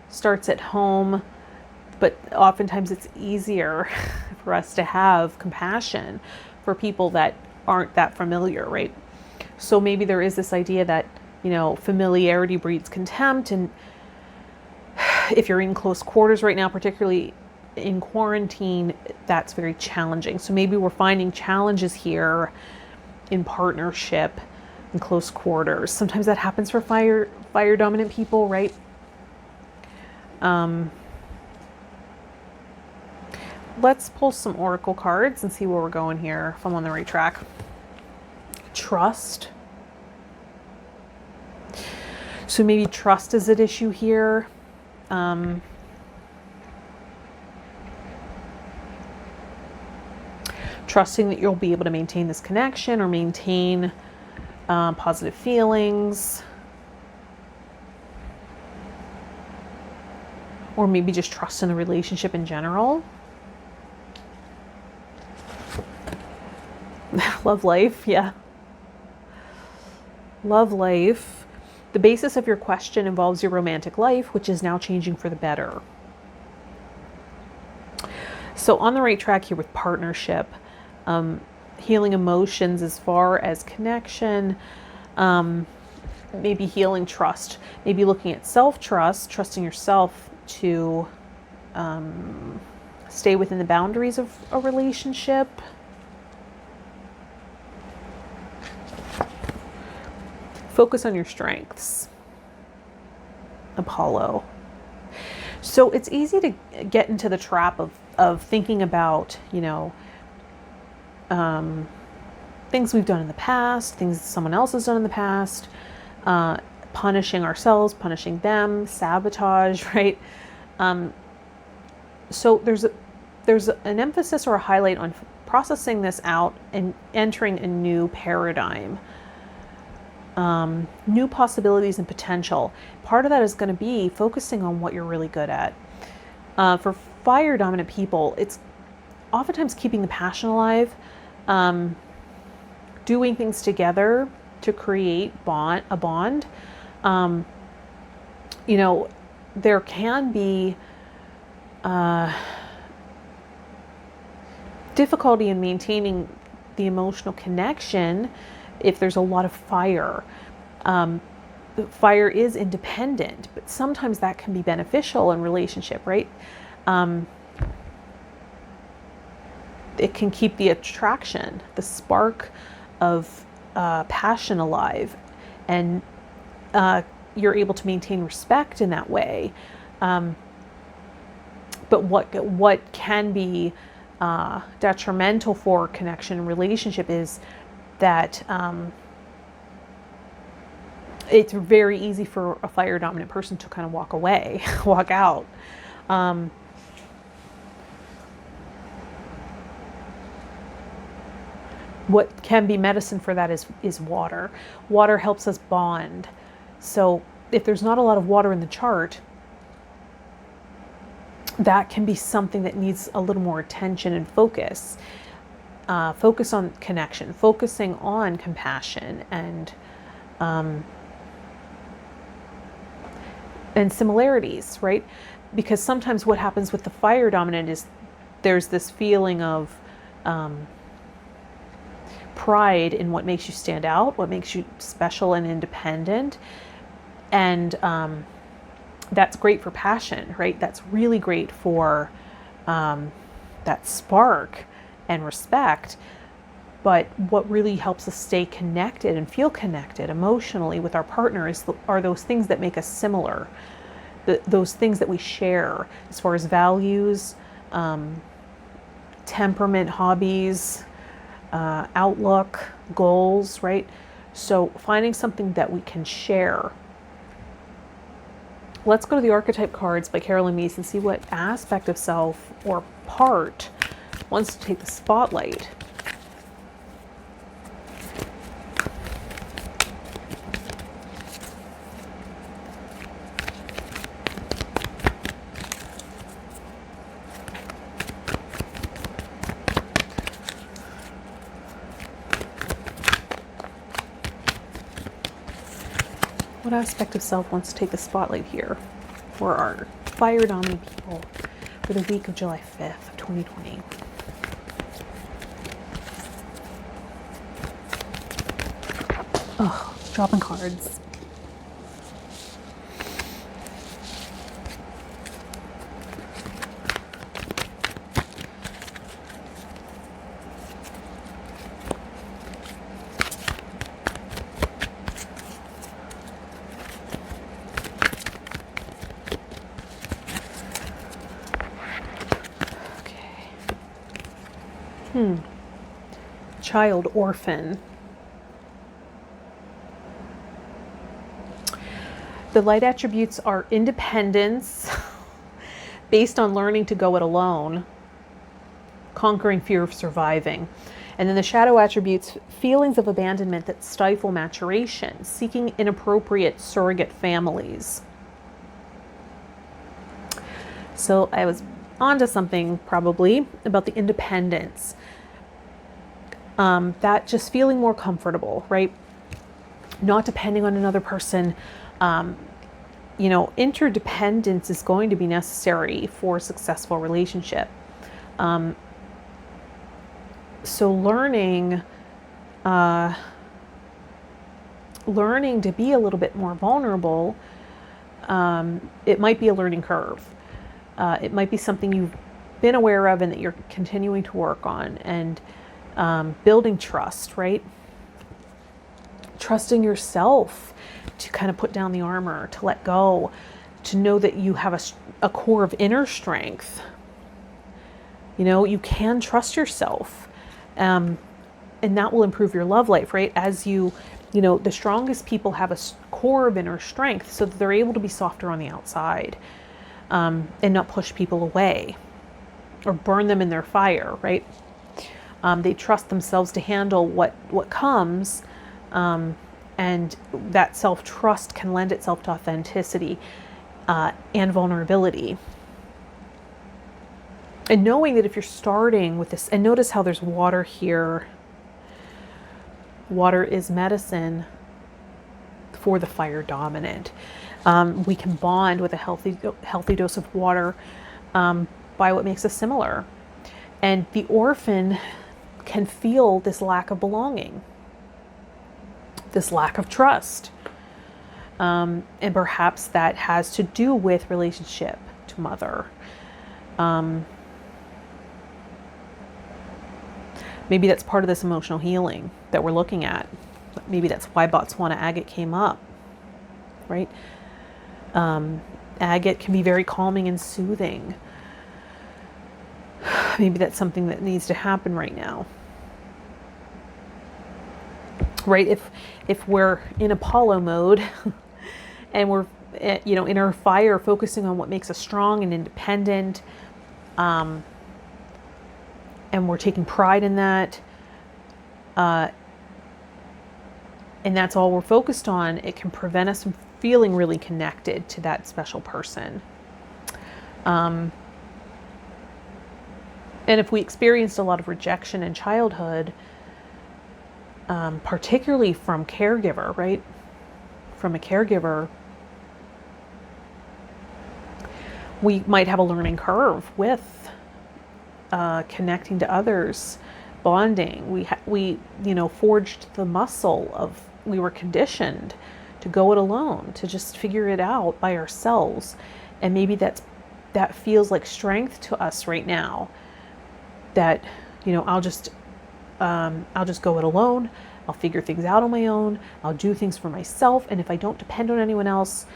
starts at home, but oftentimes it's easier for us to have compassion for people that aren't that familiar, right? So maybe there is this idea that, you know, familiarity breeds contempt. And if you're in close quarters right now, particularly in quarantine, that's very challenging. So maybe we're finding challenges here in partnership in close quarters. Sometimes that happens for fire dominant people, right? Let's pull some oracle cards and see where we're going here, if I'm on the right track. Trust. So maybe trust is at issue here. Trusting that you'll be able to maintain this connection or maintain positive feelings. Or maybe just trust in the relationship in general. Love life, yeah. Love life. The basis of your question involves your romantic life, which is now changing for the better. So on the right track here with partnership, healing emotions as far as connection, maybe healing trust, maybe looking at self-trust, trusting yourself to stay within the boundaries of a relationship. Focus on your strengths. Apollo. So it's easy to get into the trap of thinking about, you know, things we've done in the past, things someone else has done in the past, punishing ourselves, punishing them, sabotage, right? So there's an emphasis or a highlight on processing this out and entering a new paradigm. New possibilities and potential. Part of that is going to be focusing on what you're really good at. For fire dominant people, it's oftentimes keeping the passion alive, doing things together, to create a bond. You know, there can be difficulty in maintaining the emotional connection if there's a lot of fire. Fire is independent, but sometimes that can be beneficial in relationship, right? It can keep the attraction, the spark of passion alive, and you're able to maintain respect in that way. But what can be detrimental for connection and relationship is that it's very easy for a fire dominant person to kind of walk away, walk out. What can be medicine for that is water. Water helps us bond. So if there's not a lot of water in the chart, that can be something that needs a little more attention and focus. Focus on connection, focusing on compassion and similarities, right? Because sometimes what happens with the fire dominant is there's this feeling of pride in what makes you stand out, what makes you special and independent. And that's great for passion, right? That's really great for that spark and respect. But what really helps us stay connected and feel connected emotionally with our partner are those things that make us similar, those things that we share as far as values, temperament, hobbies, outlook, goals, right? So finding something that we can share. Let's go to the archetype cards by Carolyn Meese and see what aspect of self or part wants to take the spotlight. What aspect of self wants to take the spotlight here for our fire dominant people for the week of July 5th of 2020? Oh, dropping cards. Child orphan. The light attributes are independence, based on learning to go it alone, conquering fear of surviving. And then the shadow attributes, feelings of abandonment that stifle maturation, seeking inappropriate surrogate families. So I was onto something probably about the independence. That just feeling more comfortable, right? Not depending on another person. Interdependence is going to be necessary for a successful relationship. So learning to be a little bit more vulnerable, it might be a learning curve. It might be something you've been aware of and that you're continuing to work on, and building trust, right? Trusting yourself to kind of put down the armor, to let go, to know that you have a core of inner strength. You can trust yourself, and that will improve your love life, right? As the strongest people have a core of inner strength so that they're able to be softer on the outside, and not push people away or burn them in their fire, right? They trust themselves to handle what comes, and that self-trust can lend itself to authenticity and vulnerability. And knowing that if you're starting with this, and notice how there's water here, Water is medicine for the fire dominant. We can bond with a healthy dose of water by what makes us similar. And the orphan can feel this lack of belonging, this lack of trust. And perhaps that has to do with relationship to mother. Maybe that's part of this emotional healing that we're looking at. Maybe that's why Botswana agate came up, right? Agate can be very calming and soothing. Maybe that's something that needs to happen right now. Right? If we're in Apollo mode and we're, in our fire, focusing on what makes us strong and independent, and we're taking pride in that, and that's all we're focused on, it can prevent us from feeling really connected to that special person. And if we experienced a lot of rejection in childhood, particularly from caregiver, right? From a caregiver, we might have a learning curve with connecting to others, bonding. We forged the muscle of, we were conditioned to go it alone, to just figure it out by ourselves. And maybe that feels like strength to us right now, that, I'll just go it alone. I'll figure things out on my own. I'll do things for myself. And if I don't depend on anyone else,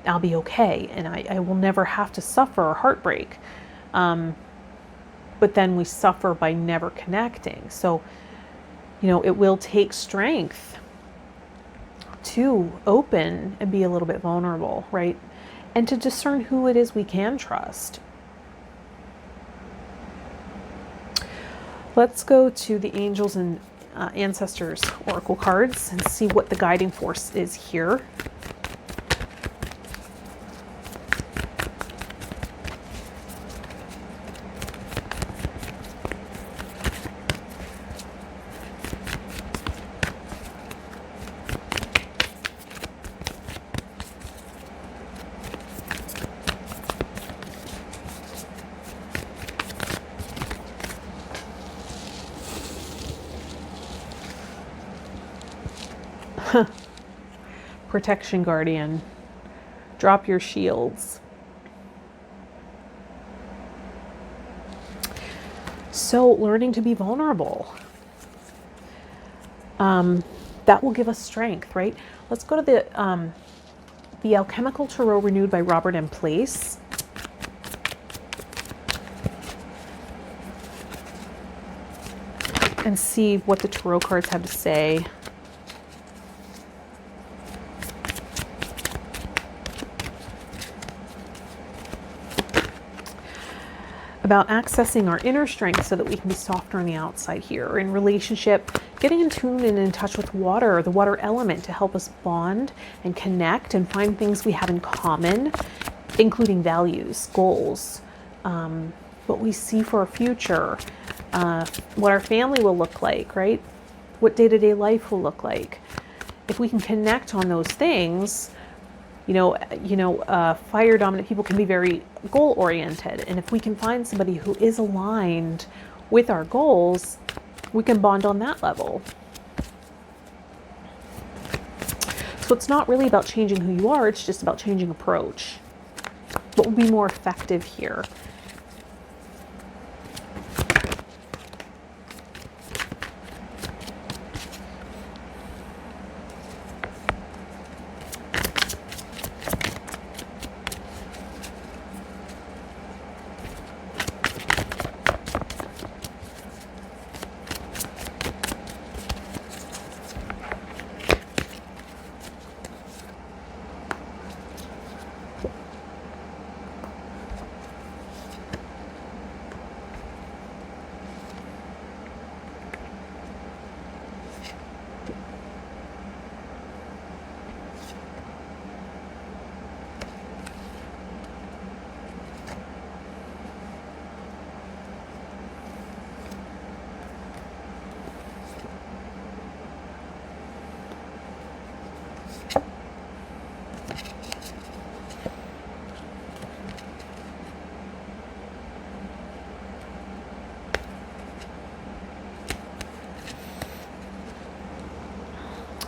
I'll be okay. And I will never have to suffer heartbreak. But then we suffer by never connecting. So, it will take strength to open and be a little bit vulnerable, right? And to discern who it is we can trust. Let's go to the angels and ancestors oracle cards and see what the guiding force is here. Protection guardian, drop your shields. So learning to be vulnerable, that will give us strength, right? Let's go to the Alchemical Tarot Renewed by Robert M. Place. And see what the tarot cards have to say. About accessing our inner strength so that we can be softer on the outside here. In relationship, getting in tune and in touch with water, the water element, to help us bond and connect and find things we have in common, including values, goals, what we see for our future, what our family will look like, right? What day-to-day life will look like. If we can connect on those things, fire dominant people can be very goal oriented. And if we can find somebody who is aligned with our goals, we can bond on that level. So it's not really about changing who you are, it's just about changing approach. What will be more effective here?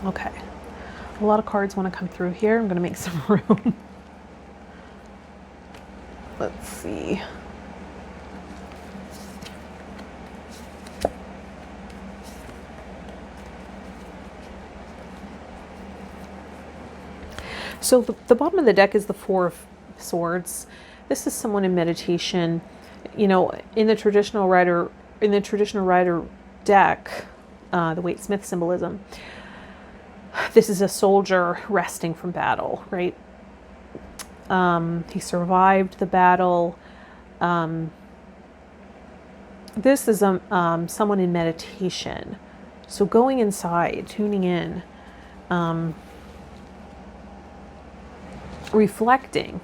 Okay. A lot of cards want to come through here. I'm going to make some room. Let's see. So the bottom of the deck is the Four of Swords. This is someone in meditation. You know, in the traditional rider deck, the Waite Smith symbolism, this is a soldier resting from battle, right? He survived the battle. This is someone in meditation. So going inside, tuning in, reflecting,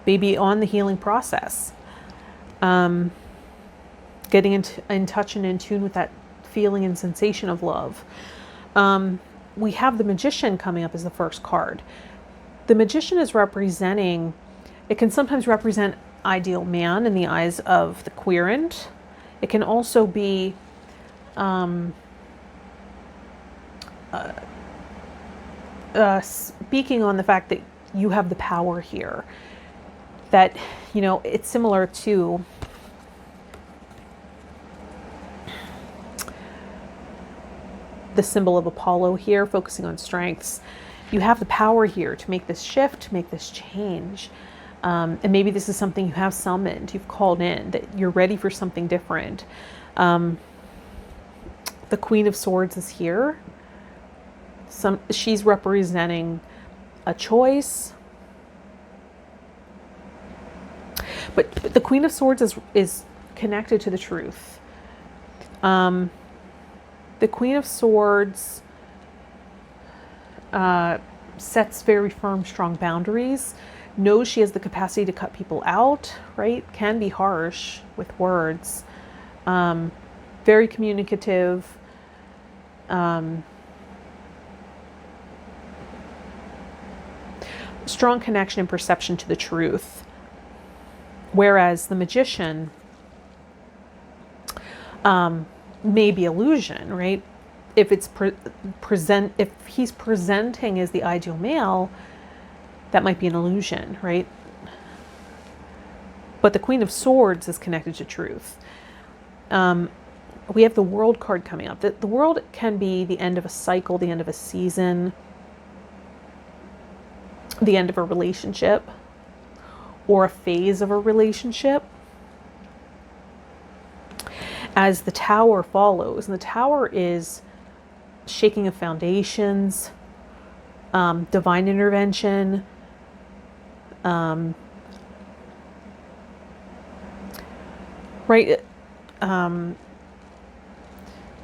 maybe on the healing process, getting in touch and in tune with that feeling and sensation of love. We have the Magician coming up as the first card. The Magician is representing, it can sometimes represent ideal man in the eyes of the querent. It can also be speaking on the fact that you have the power here. That, you know, it's similar to the symbol of Apollo here, focusing on strengths. You have the power here to make this shift, to make this change. And maybe this is something you have summoned, you've called in, that you're ready for something different. The Queen of Swords is here. She's representing a choice. But the Queen of Swords is connected to the truth. The Queen of Swords sets very firm, strong boundaries, knows she has the capacity to cut people out, right? Can be harsh with words. Very communicative. Strong connection and perception to the truth. Whereas the Magician may be illusion, right? If it's if he's presenting as the ideal male, that might be an illusion, right? But the Queen of Swords is connected to truth. We have the World card coming up. The World can be the end of a cycle, the end of a season, the end of a relationship, or a phase of a relationship. As the Tower follows, and the Tower is shaking of foundations, divine intervention, right?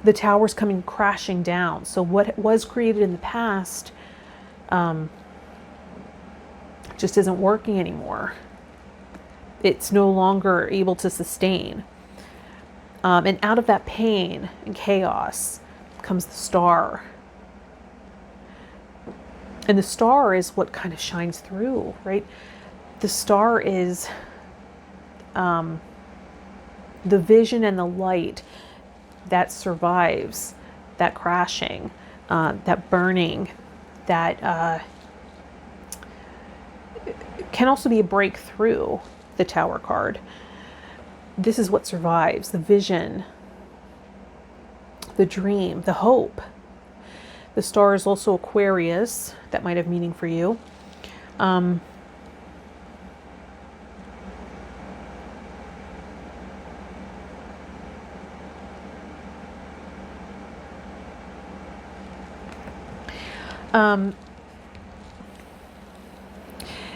The Tower's coming crashing down. So what was created in the past just isn't working anymore. It's no longer able to sustain. And out of that pain and chaos comes the Star. And the Star is what kind of shines through, right? The Star is the vision and the light that survives that crashing, that burning, that can also be a breakthrough, the Tower card. This is what survives, the vision, the dream, the hope. The Star is also Aquarius. That might have meaning for you.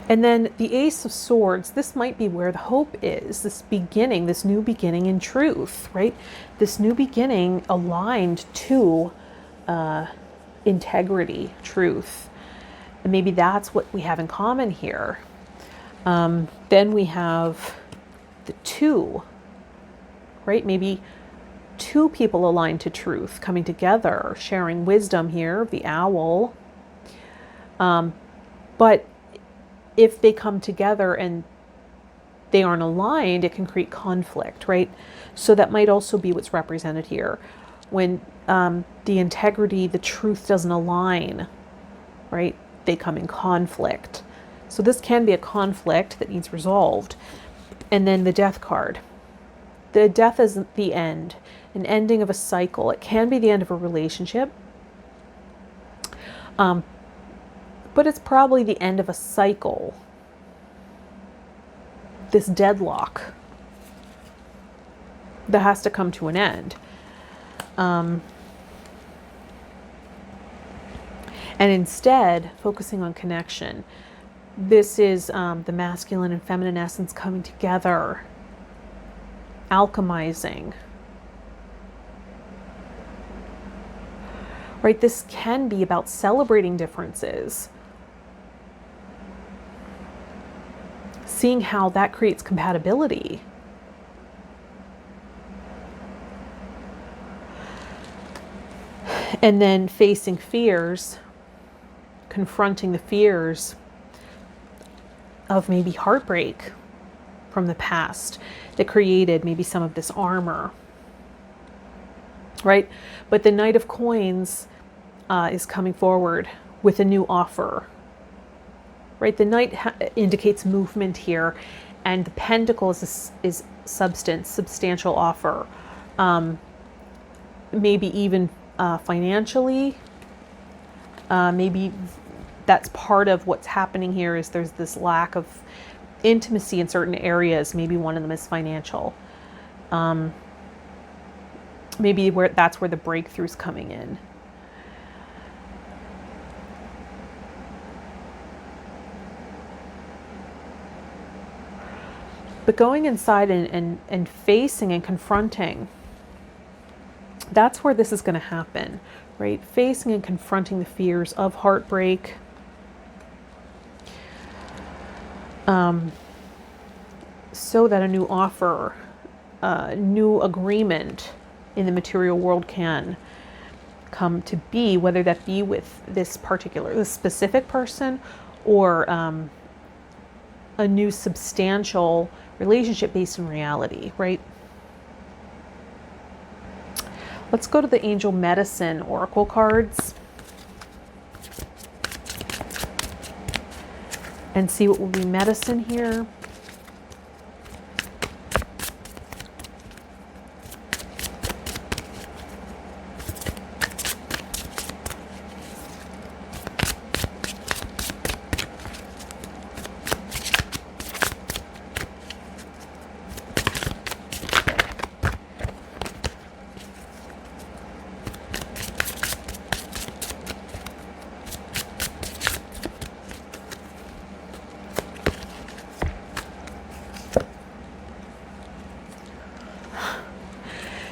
And then the Ace of Swords, this might be where the hope is, this beginning, this new beginning in truth, right? This new beginning aligned to integrity, truth. And maybe that's what we have in common here. Then we have the Two, right? Maybe two people aligned to truth, coming together, sharing wisdom here, the Owl. But if they come together and they aren't aligned, it can create conflict, right? So that might also be what's represented here. when the integrity, the truth doesn't align, right? They come in conflict. So this can be a conflict that needs resolved. And then the Death card. The Death is the end, an ending of a cycle. It can be the end of a relationship, but it's probably the end of a cycle. This deadlock that has to come to an end. And instead, focusing on connection. This is the masculine and feminine essence coming together, alchemizing. Right? This can be about celebrating differences, seeing how that creates compatibility. And then facing fears, confronting the fears of maybe heartbreak from the past that created maybe some of this armor, right? But the Knight of Coins is coming forward with a new offer, right? The Knight indicates movement here, and the Pentacle is substance, substantial offer, maybe even financially. Maybe that's part of what's happening here, is there's this lack of intimacy in certain areas. Maybe one of them is financial. Maybe that's where the breakthrough's coming in. But going inside and facing and confronting, that's where this is going to happen, right? Facing and confronting the fears of heartbreak, so that a new offer, new agreement in the material world can come to be, whether that be with this specific person, or a new substantial relationship based in reality, right? Let's go to the Angel Medicine Oracle cards and see what will be medicine here.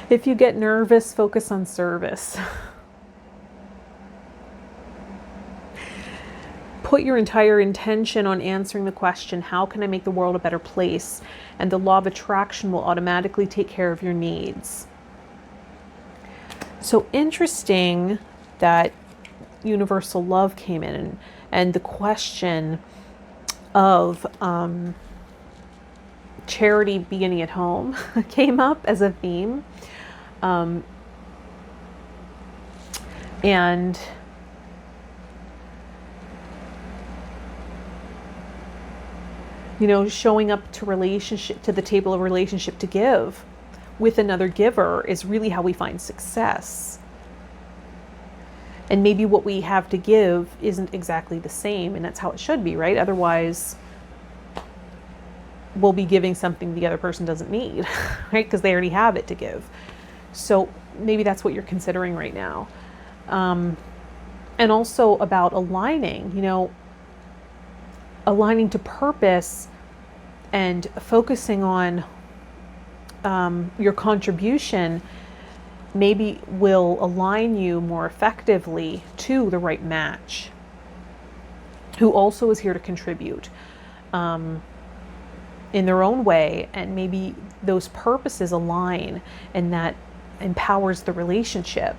If you get nervous, focus on service. Put your entire intention on answering the question, how can I make the world a better place? And the law of attraction will automatically take care of your needs. So interesting that universal love came in, and the question of charity beginning at home came up as a theme. And showing up to the table of relationship to give with another giver is really how we find success. And maybe what we have to give isn't exactly the same, and that's how it should be, right? Otherwise, we'll be giving something the other person doesn't need, right? Because they already have it to give. So maybe that's what you're considering right now. And also about aligning to purpose and focusing on your contribution maybe will align you more effectively to the right match, who also is here to contribute in their own way, and maybe those purposes align, and that empowers the relationship.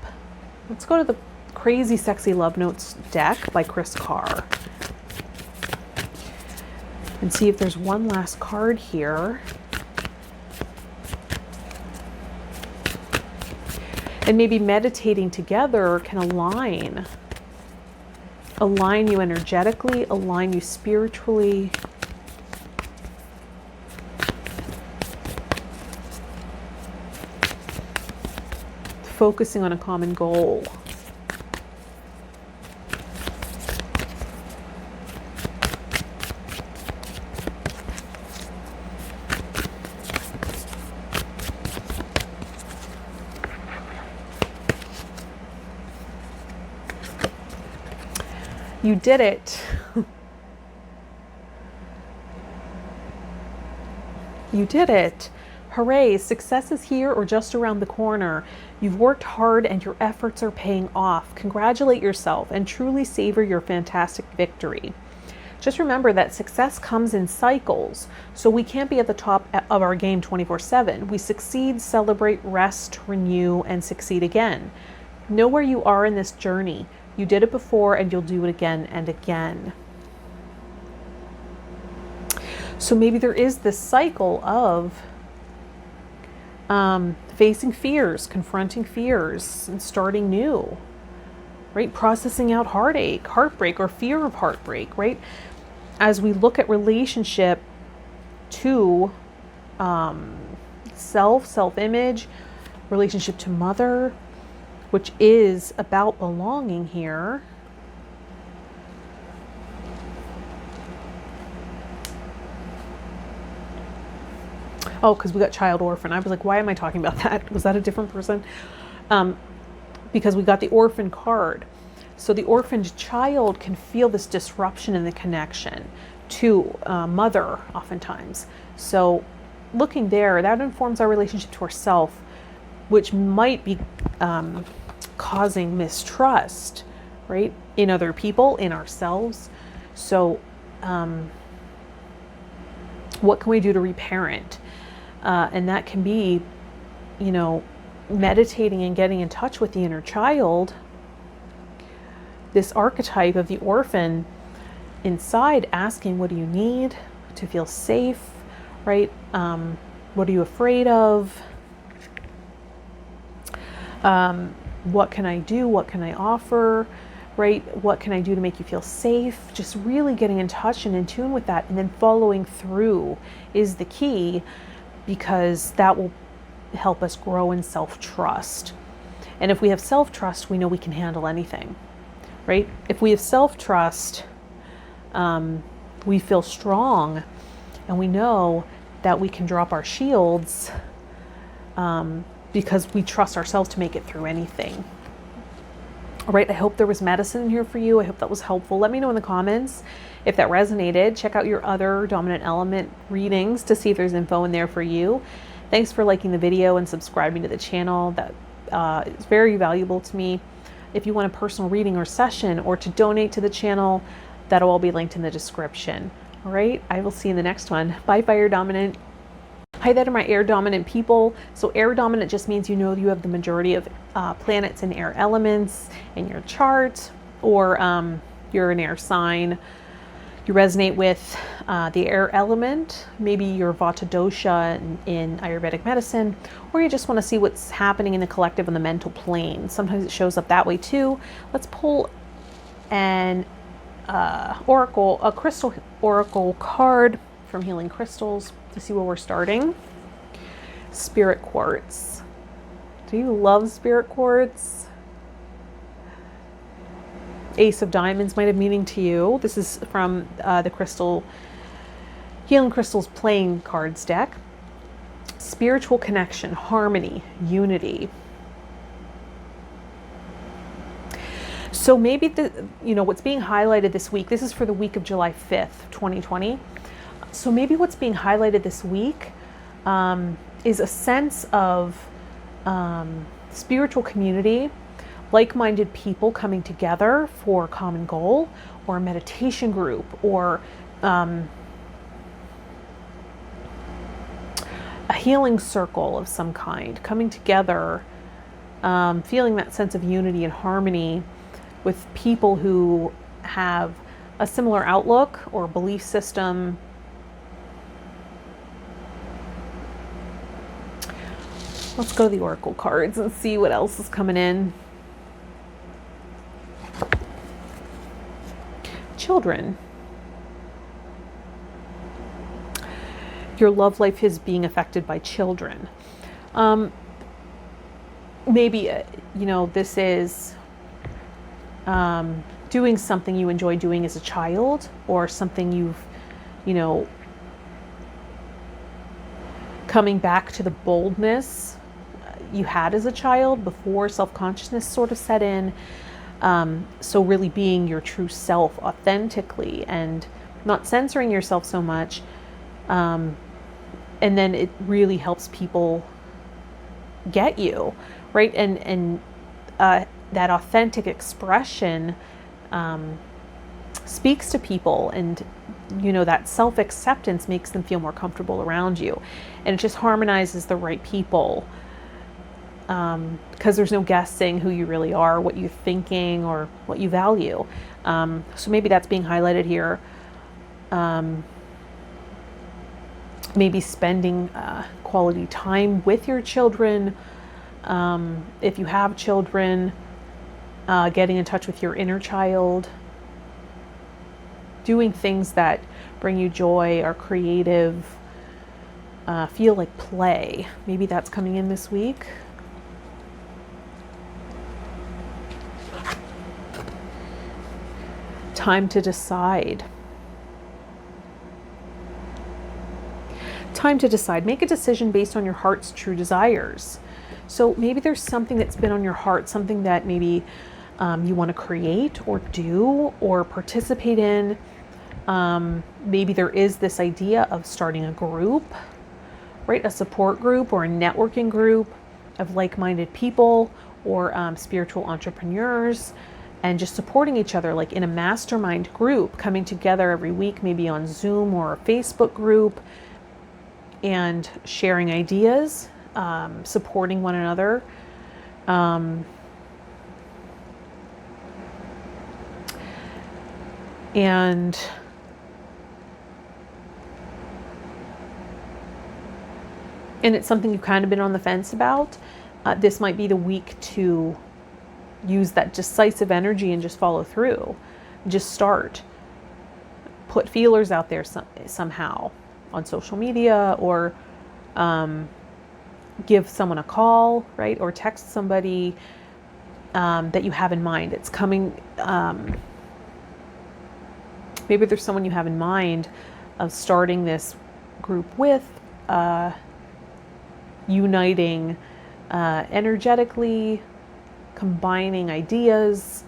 Let's go to the Crazy Sexy Love Notes deck by Chris Carr and see if there's one last card here. And maybe meditating together can align you energetically, align you spiritually. Focusing on a common goal. You did it. You did it. Hooray, success is here or just around the corner. You've worked hard and your efforts are paying off. Congratulate yourself and truly savor your fantastic victory. Just remember that success comes in cycles, so we can't be at the top of our game 24/7. We succeed, celebrate, rest, renew, and succeed again. Know where you are in this journey. You did it before and you'll do it again and again. So maybe there is this cycle of facing fears, confronting fears, and starting new, right? Processing out heartache, heartbreak, or fear of heartbreak, right? As we look at relationship to self-image, relationship to mother, which is about belonging here. Oh, because we got child orphan. I was like, why am I talking about that? Was that a different person? Because we got the orphan card. So the orphaned child can feel this disruption in the connection to mother oftentimes. So looking there, that informs our relationship to ourself, which might be causing mistrust, right? In other people, in ourselves. So what can we do to reparent? And that can be, meditating and getting in touch with the inner child, this archetype of the orphan inside, asking, what do you need to feel safe, right? What are you afraid of? What can I do? What can I offer, right? What can I do to make you feel safe? Just really getting in touch and in tune with that, and then following through is the key, because that will help us grow in self-trust. And if we have self-trust, we know we can handle anything, right? If we have self-trust, we feel strong, and we know that we can drop our shields because we trust ourselves to make it through anything. All right, I hope there was medicine in here for you. I hope that was helpful. Let me know in the comments if that resonated. Check out your other dominant element readings to see if there's info in there for you. Thanks for liking the video and subscribing to the channel. That is very valuable to me. If you want a personal reading or session, or to donate to the channel, that'll all be linked in the description. All right, I will see you in the next one. Bye, Fire Dominant. Hi there to my air dominant people. So air dominant just means you have the majority of planets and air elements in your chart, or you're an air sign. You resonate with the air element. Maybe you're Vata dosha in Ayurvedic medicine, or you just want to see what's happening in the collective on the mental plane. Sometimes it shows up that way too. Let's pull an a crystal oracle card from Healing Crystals to see where we're starting. Spirit quartz. Do you love spirit quartz? Ace of Diamonds might have meaning to you. This is from the Healing Crystals playing cards deck. Spiritual connection, harmony, unity. So maybe what's being highlighted this week, this is for the week of July 5th, 2020. So maybe what's being highlighted this week is a sense of spiritual community, like-minded people coming together for a common goal, or a meditation group, or a healing circle of some kind, coming together, feeling that sense of unity and harmony with people who have a similar outlook or belief system. Let's go to the Oracle cards and see what else is coming in. Children. Your love life is being affected by children. Maybe, this is doing something you enjoy doing as a child, or something you've, coming back to the boldness you had as a child before self-consciousness sort of set in. So really being your true self authentically and not censoring yourself so much. And then it really helps people get you, right? And that authentic expression speaks to people, and that self-acceptance makes them feel more comfortable around you, and it just harmonizes the right people, because there's no guessing who you really are, what you're thinking, or what you value. So maybe that's being highlighted here. Maybe spending quality time with your children, if you have children, getting in touch with your inner child, doing things that bring you joy, are creative, feel like play. Maybe that's coming in this week. Time to decide. Time to decide. Make a decision based on your heart's true desires. So maybe there's something that's been on your heart, something that maybe you want to create or do or participate in. Maybe there is this idea of starting a group, right? A support group or a networking group of like-minded people, or spiritual entrepreneurs, and just supporting each other, like in a mastermind group, coming together every week, maybe on Zoom or a Facebook group, and sharing ideas, supporting one another. And it's something you've kind of been on the fence about. This might be the week to use that decisive energy and just follow through. Just start. Put feelers out there somehow on social media, or give someone a call, right? Or text somebody that you have in mind. It's coming. Maybe there's someone you have in mind of starting this group with, uniting energetically, combining ideas.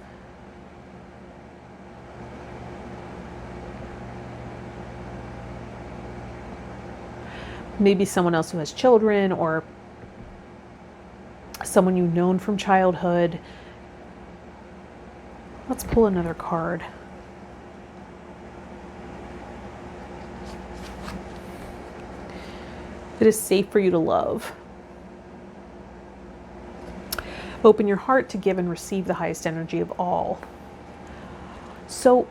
Maybe someone else who has children, or someone you've known from childhood. Let's pull another card. It is safe for you to love. Open your heart to give and receive the highest energy of all. So,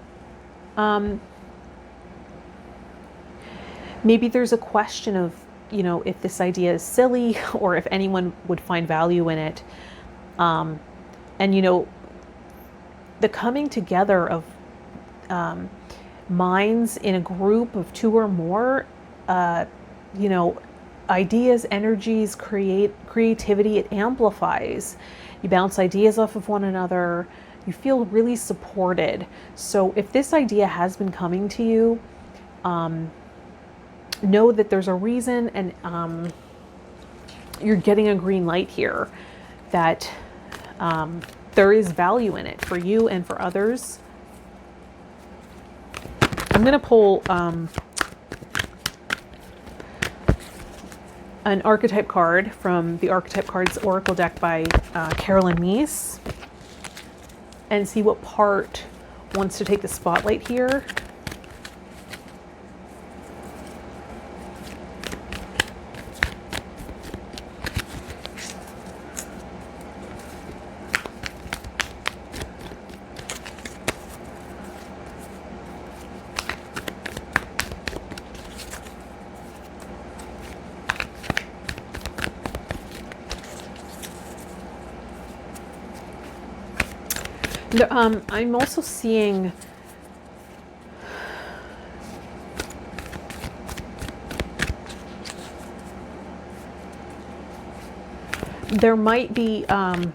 maybe there's a question of, if this idea is silly, or if anyone would find value in it. And, the coming together of minds in a group of two or more, ideas, energies, creativity, it amplifies. You bounce ideas off of one another. You feel really supported. So if this idea has been coming to you, know that there's a reason, and you're getting a green light here, that there is value in it for you and for others. I'm going to pull an archetype card from the Archetype Cards Oracle deck by Carolyn Meese, and see what part wants to take the spotlight here. I'm also seeing there might be a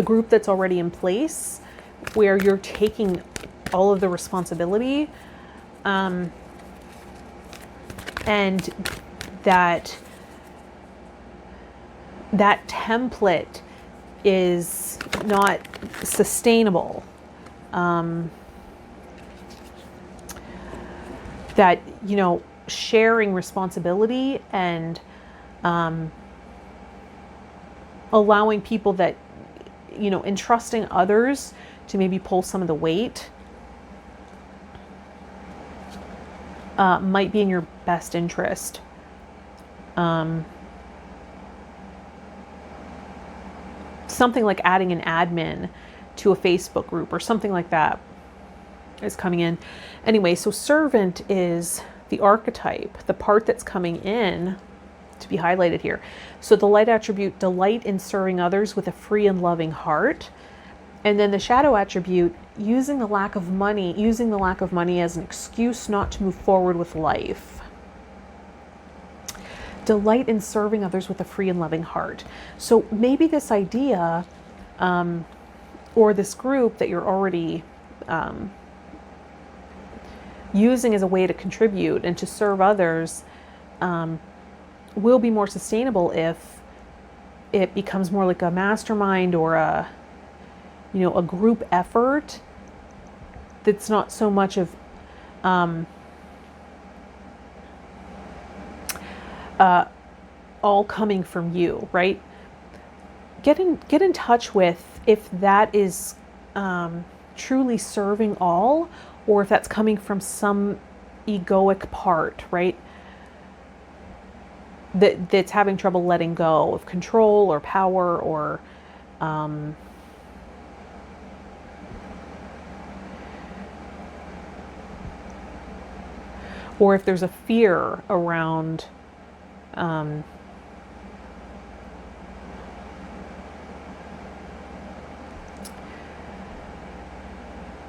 group that's already in place where you're taking all of the responsibility, and that template is not sustainable. That, you know, sharing responsibility and allowing people that, you know, entrusting others to maybe pull some of the weight might be in your best interest. Something like adding an admin to a Facebook group or something like that is coming in. Anyway, so servant is the archetype, the part that's coming in to be highlighted here. So the light attribute, delight in serving others with a free and loving heart. And then the shadow attribute, using the lack of money as an excuse not to move forward with life. Delight in serving others with a free and loving heart. So maybe this idea, or this group that you're already using as a way to contribute and to serve others, will be more sustainable if it becomes more like a mastermind or a group effort that's not so much of all coming from you, right? Get in touch with if that is truly serving all, or if that's coming from some egoic part, right? That's having trouble letting go of control or power, or if there's a fear around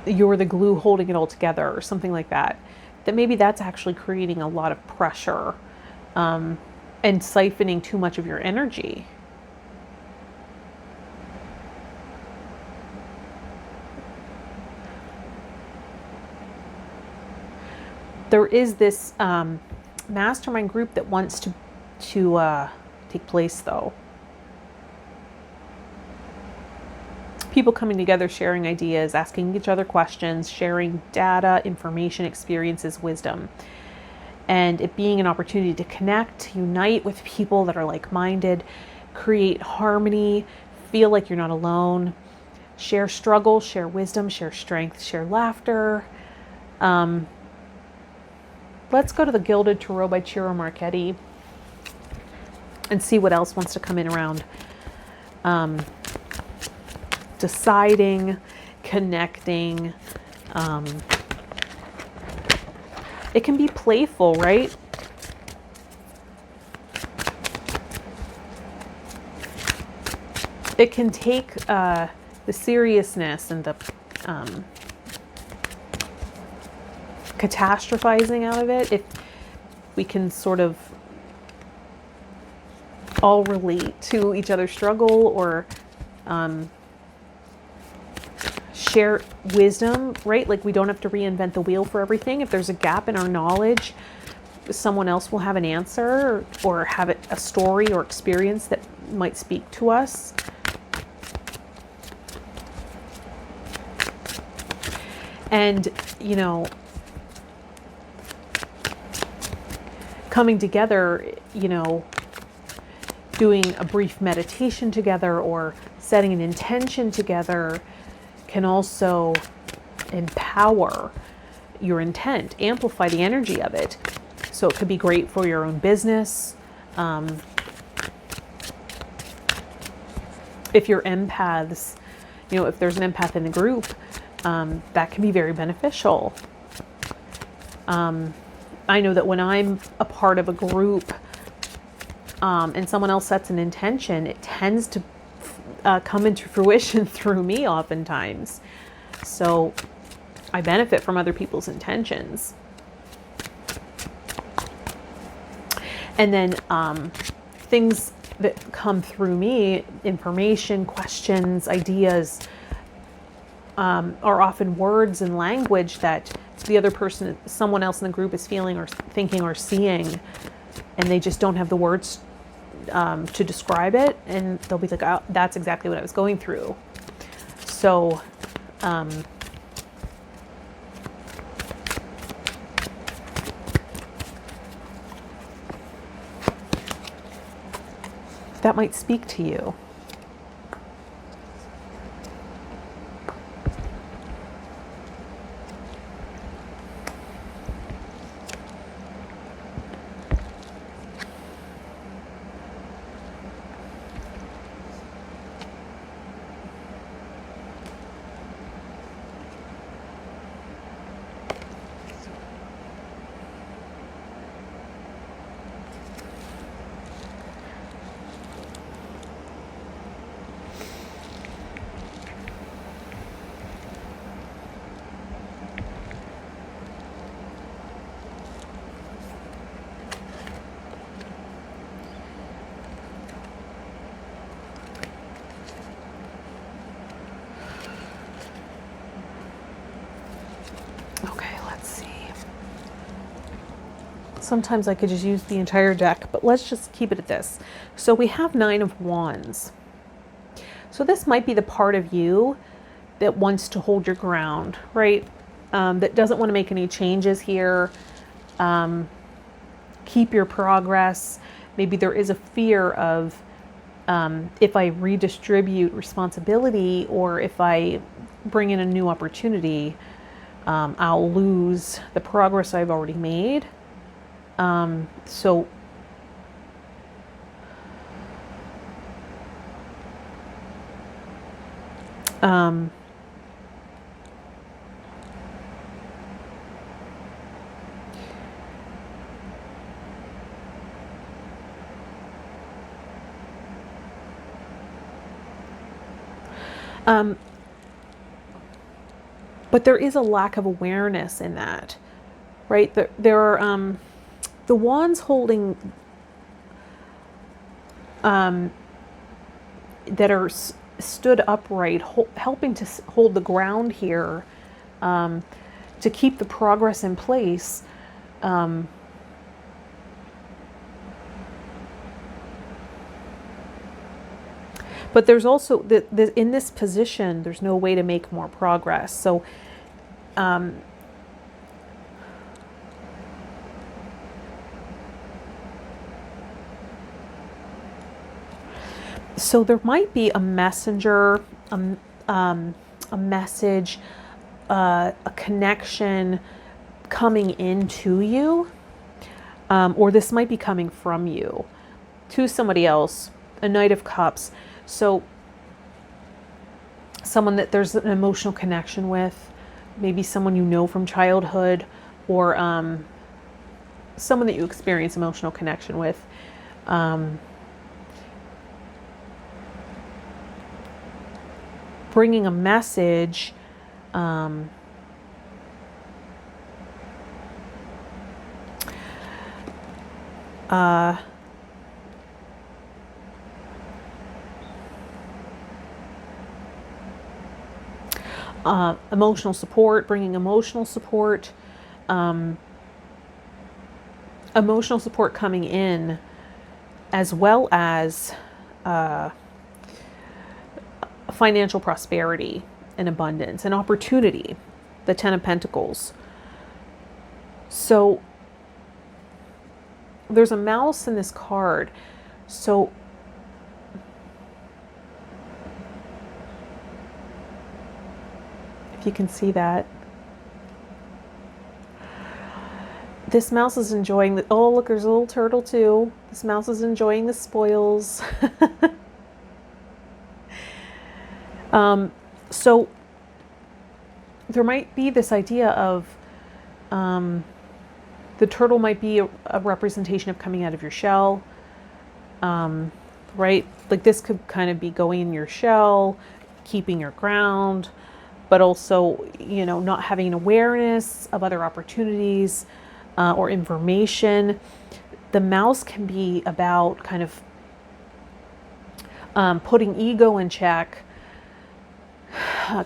you're the glue holding it all together or something like that, that maybe that's actually creating a lot of pressure and siphoning too much of your energy. There is this mastermind group that wants to take place, though. People coming together, sharing ideas, asking each other questions, sharing data, information, experiences, wisdom. And it being an opportunity to connect, unite with people that are like-minded, create harmony, feel like you're not alone, share struggle, share wisdom, share strength, share laughter. Let's go to the Gilded Tarot by Ciro Marchetti and see what else wants to come in around deciding, connecting. It can be playful, right? It can take the seriousness and the catastrophizing out of it, if we can sort of all relate to each other's struggle, or share wisdom, right? Like, we don't have to reinvent the wheel for everything. If there's a gap in our knowledge, someone else will have an answer, or have a story or experience that might speak to us. And, you know, coming together, you know, doing a brief meditation together or setting an intention together can also empower your intent, amplify the energy of it. So it could be great for your own business. If you're empaths, you know, if there's an empath in the group, that can be very beneficial. I know that when I'm a part of a group and someone else sets an intention, it tends to come into fruition through me oftentimes. So I benefit from other people's intentions. And then things that come through me, information, questions, ideas, are often words and language that the other person, someone else in the group is feeling or thinking or seeing, and they just don't have the words to describe it, and they'll be like, oh, that's exactly what I was going through. So that might speak to you. Sometimes I could just use the entire deck, but let's just keep it at this. So we have 9 of Wands. So this might be the part of you that wants to hold your ground, right? That doesn't want to make any changes here. Keep your progress. Maybe there is a fear of if I redistribute responsibility or if I bring in a new opportunity, I'll lose the progress I've already made. So but there is a lack of awareness in that, right? There are the wands holding that are stood upright, helping to hold the ground here, to keep the progress in place. But there's also, in this position, there's no way to make more progress. So so there might be a messenger, a message, a connection coming into you, or this might be coming from you to somebody else, a Knight of Cups. So someone that there's an emotional connection with, maybe someone you know from childhood, or someone that you experience emotional connection with. Bringing a message, emotional support, bringing emotional support, emotional support coming in, as well as financial prosperity and abundance and opportunity, the Ten of Pentacles. So there's a mouse in this card. So if you can see that, this mouse is enjoying the, oh look, there's a little turtle too. This mouse is enjoying the spoils. So there might be this idea of the turtle might be a representation of coming out of your shell, right? Like this could kind of be going in your shell, keeping your ground, but also, you know, not having an awareness of other opportunities or information. The mouse can be about kind of putting ego in check,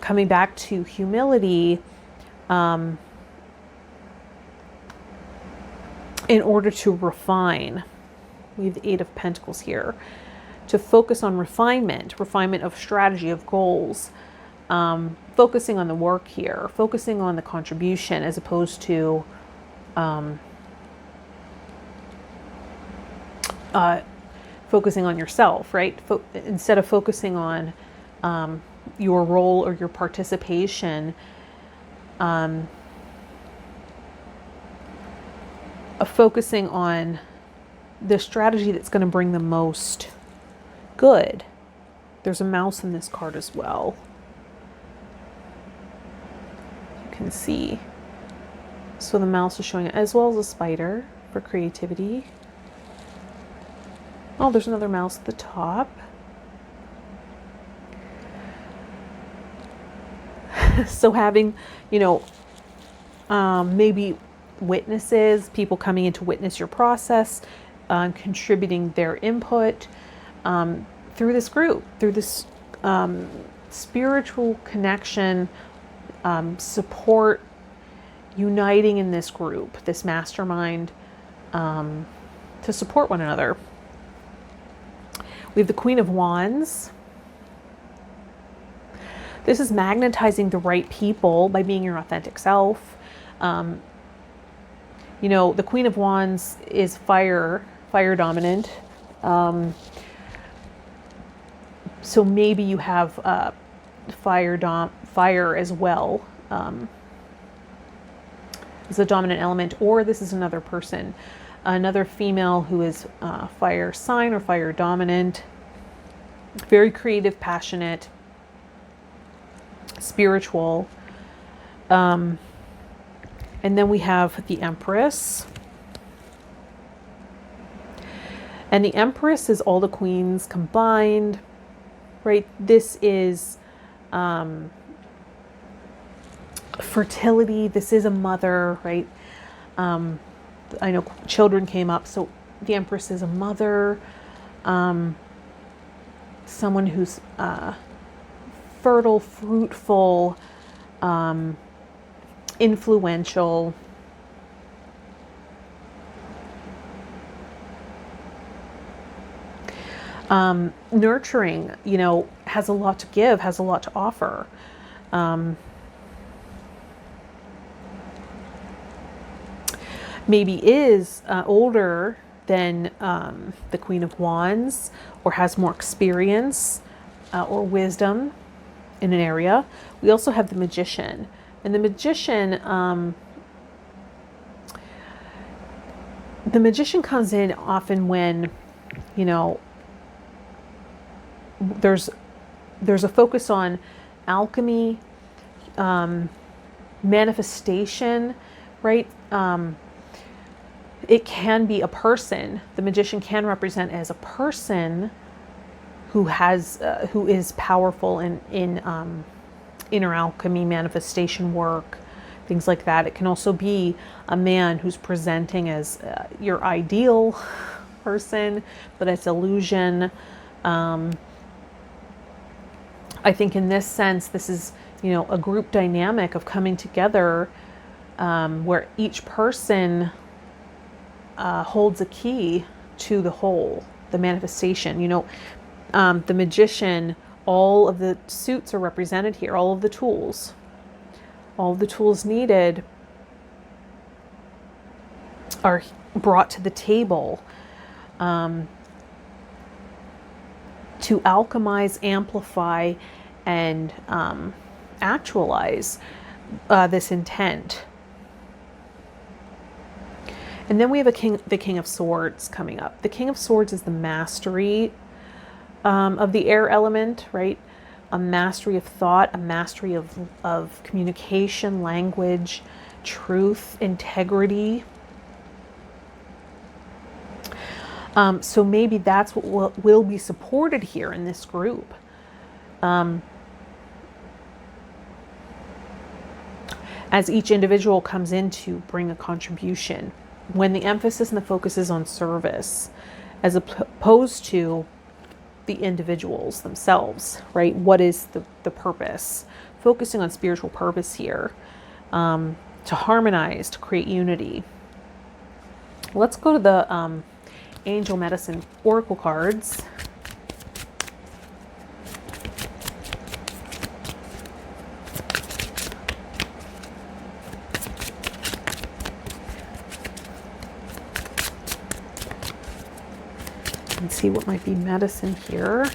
coming back to humility, in order to refine. We have the Eight of Pentacles here. To focus on refinement of strategy, of goals, focusing on the work here, focusing on the contribution as opposed to focusing on yourself, right? Instead of focusing on your role or your participation, of focusing on the strategy that's going to bring the most good. There's a mouse in this card as well. You can see. So the mouse is showing it, as well as a spider for creativity. Oh, there's another mouse at the top. So having, you know, maybe witnesses, people coming in to witness your process, contributing their input through this group, through this spiritual connection, support, uniting in this group, this mastermind, to support one another. We have the Queen of Wands. This is magnetizing the right people by being your authentic self. You know, the Queen of Wands is fire dominant. So maybe you have fire as well as a dominant element, or this is another person, another female who is fire sign or fire dominant, very creative, passionate, spiritual. And then we have the Empress. And the Empress is all the queens combined, right? This is fertility. This is a mother, right? I know children came up. So the Empress is a mother, someone who's fertile, fruitful, influential. Nurturing, you know, has a lot to give, has a lot to offer. Maybe is older than the Queen of Wands, or has more experience or wisdom in an area. We also have the Magician. And the Magician comes in often when, you know, there's a focus on alchemy, manifestation, right? It can be a person. The Magician can represent as a person who is powerful in inner alchemy, manifestation work, things like that. It can also be a man who's presenting as your ideal person, but it's illusion. I think in this sense, this is, you know, a group dynamic of coming together, where each person holds a key to the whole, the manifestation. You know, the Magician, all of the suits are represented here, all of the tools needed are brought to the table to alchemize, amplify, and actualize this intent. And then we have the King of Swords coming up. The King of Swords is the mastery of the air element, right? A mastery of thought, a mastery of communication, language, truth, integrity. So maybe that's what will be supported here in this group. As each individual comes in to bring a contribution, when the emphasis and the focus is on service, as opposed to the individuals themselves, right? What is the purpose? Focusing on spiritual purpose here, to harmonize, to create unity. Let's go to the Angel Medicine Oracle cards. And see what might be medicine here.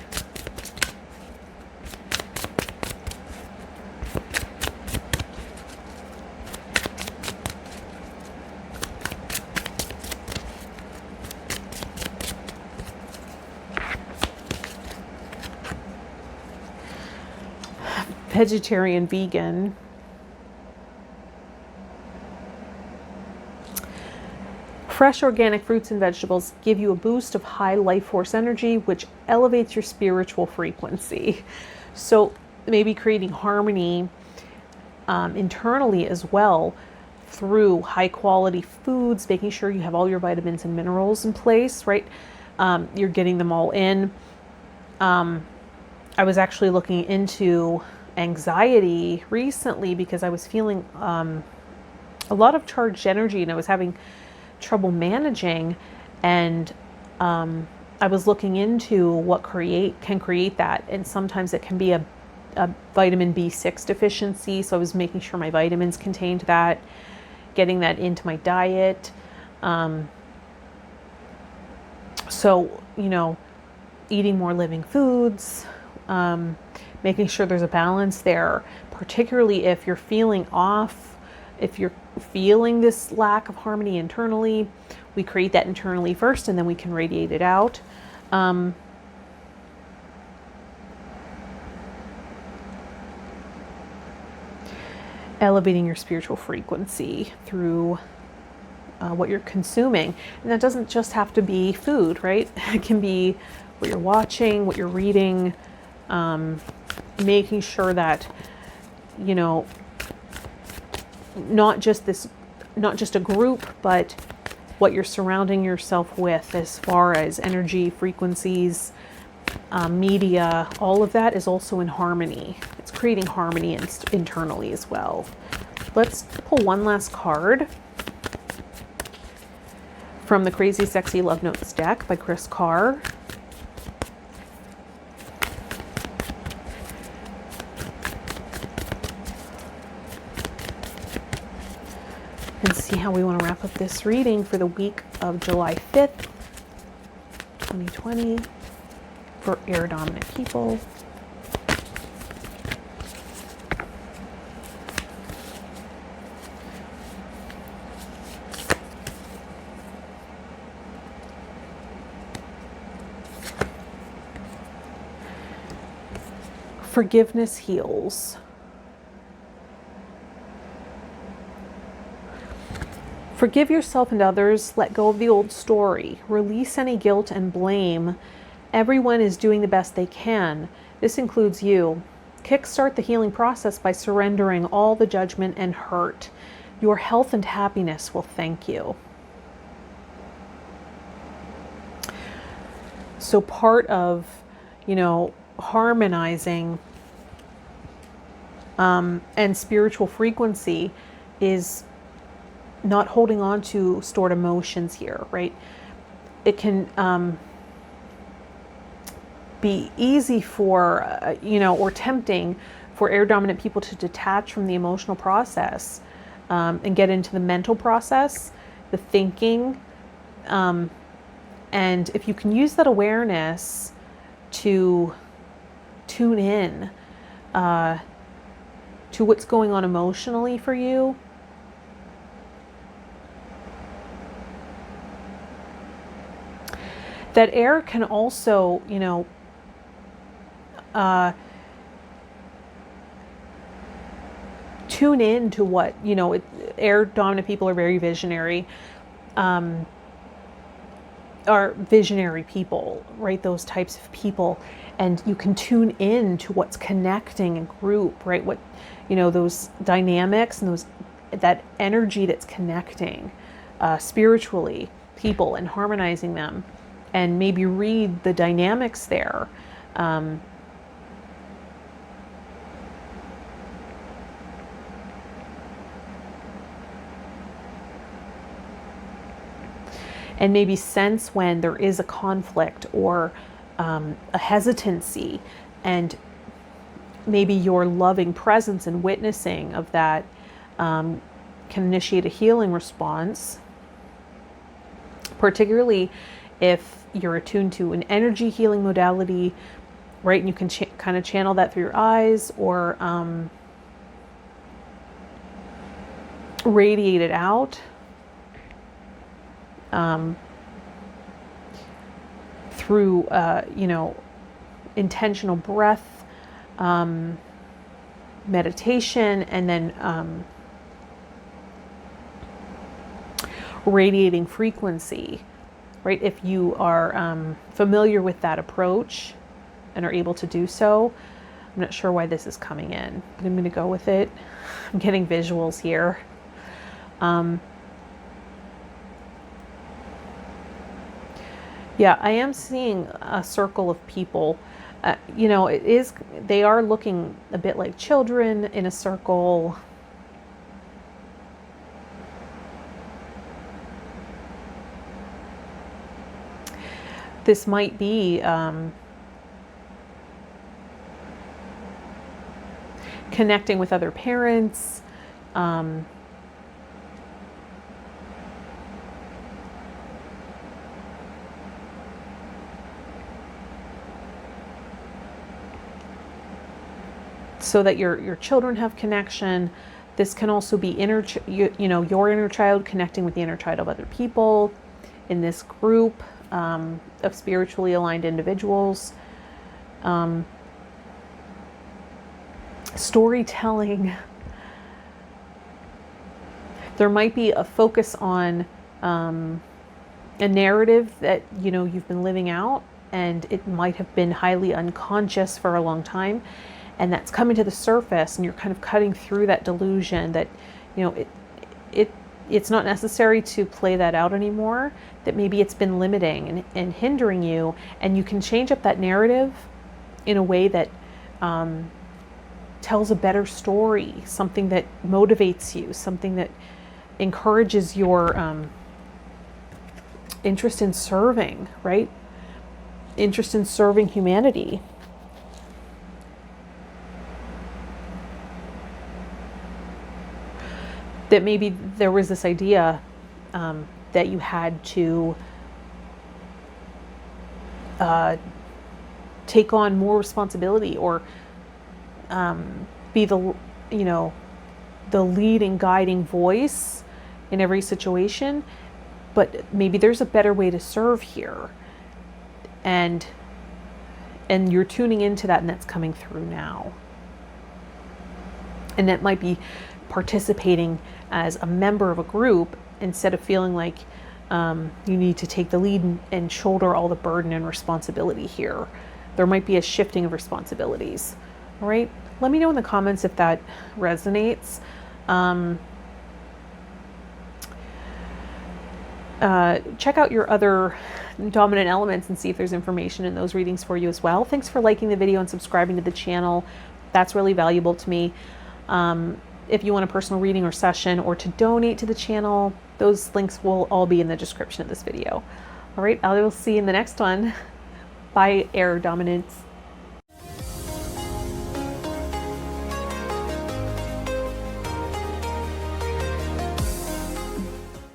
Vegetarian, vegan. Fresh organic fruits and vegetables give you a boost of high life force energy, which elevates your spiritual frequency. So maybe creating harmony internally as well through high quality foods, making sure you have all your vitamins and minerals in place, right? You're getting them all in. I was actually looking into anxiety recently because I was feeling a lot of charged energy and I was having trouble managing, and I was looking into what can create that, and sometimes it can be a vitamin B6 deficiency, so I was making sure my vitamins contained that, getting that into my diet. So, eating more living foods, making sure there's a balance there, particularly if you're feeling off, if you're feeling this lack of harmony internally. We create that internally first and then we can radiate it out. Elevating your spiritual frequency through what you're consuming. And that doesn't just have to be food, right? It can be what you're watching, what you're reading, making sure that, not just a group, but what you're surrounding yourself with as far as energy, frequencies, media, all of that is also in harmony. It's creating harmony internally as well. Let's pull one last card from the Crazy Sexy Love Notes deck by Chris Carr. And see how we want to wrap up this reading for the week of July 5th, 2020 for air dominant people. Forgiveness heals. Forgive yourself and others. Let go of the old story. Release any guilt and blame. Everyone is doing the best they can. This includes you. Kickstart the healing process by surrendering all the judgment and hurt. Your health and happiness will thank you. So part of, harmonizing and spiritual frequency is not holding on to stored emotions here, right? It can be easy for, or tempting for air dominant people to detach from the emotional process and get into the mental process, the thinking. And if you can use that awareness to tune in to what's going on emotionally for you, that air can also, tune in to what, air dominant people are very visionary. are visionary people, right? Those types of people. And you can tune in to what's connecting a group, right? What, those dynamics and that energy that's connecting spiritually people and harmonizing them, and maybe read the dynamics there. And maybe sense when there is a conflict or a hesitancy, and maybe your loving presence and witnessing of that can initiate a healing response, particularly if you're attuned to an energy healing modality, right? And you can kind of channel that through your eyes, or radiate it out. Through, intentional breath, meditation, and then radiating frequency, right? If you are familiar with that approach and are able to do so. I'm not sure why this is coming in, but I'm going to go with it. I'm getting visuals here. Yeah, I am seeing a circle of people. They are looking a bit like children in a circle. This might be connecting with other parents. So that your children have connection. This can also be your inner child connecting with the inner child of other people in this group of spiritually aligned individuals. Storytelling. There might be a focus on a narrative that you've been living out, and it might have been highly unconscious for a long time. And that's coming to the surface, and you're kind of cutting through that delusion that, it's not necessary to play that out anymore, that maybe it's been limiting and hindering you. And you can change up that narrative in a way that tells a better story, something that motivates you, something that encourages your interest in serving, right? Interest in serving humanity. That maybe there was this idea that you had to take on more responsibility, or be the leading, guiding voice in every situation. But maybe there's a better way to serve here, and you're tuning into that, and that's coming through now. And that might be participating as a member of a group, instead of feeling like you need to take the lead and shoulder all the burden and responsibility here. There might be a shifting of responsibilities. All right, let me know in the comments if that resonates. Check out your other dominant elements and see if there's information in those readings for you as well. Thanks for liking the video and subscribing to the channel. That's really valuable to me. If you want a personal reading or session, or to donate to the channel, those links will all be in the description of this video. All right, I will see you in the next one. Bye, Air Dominance.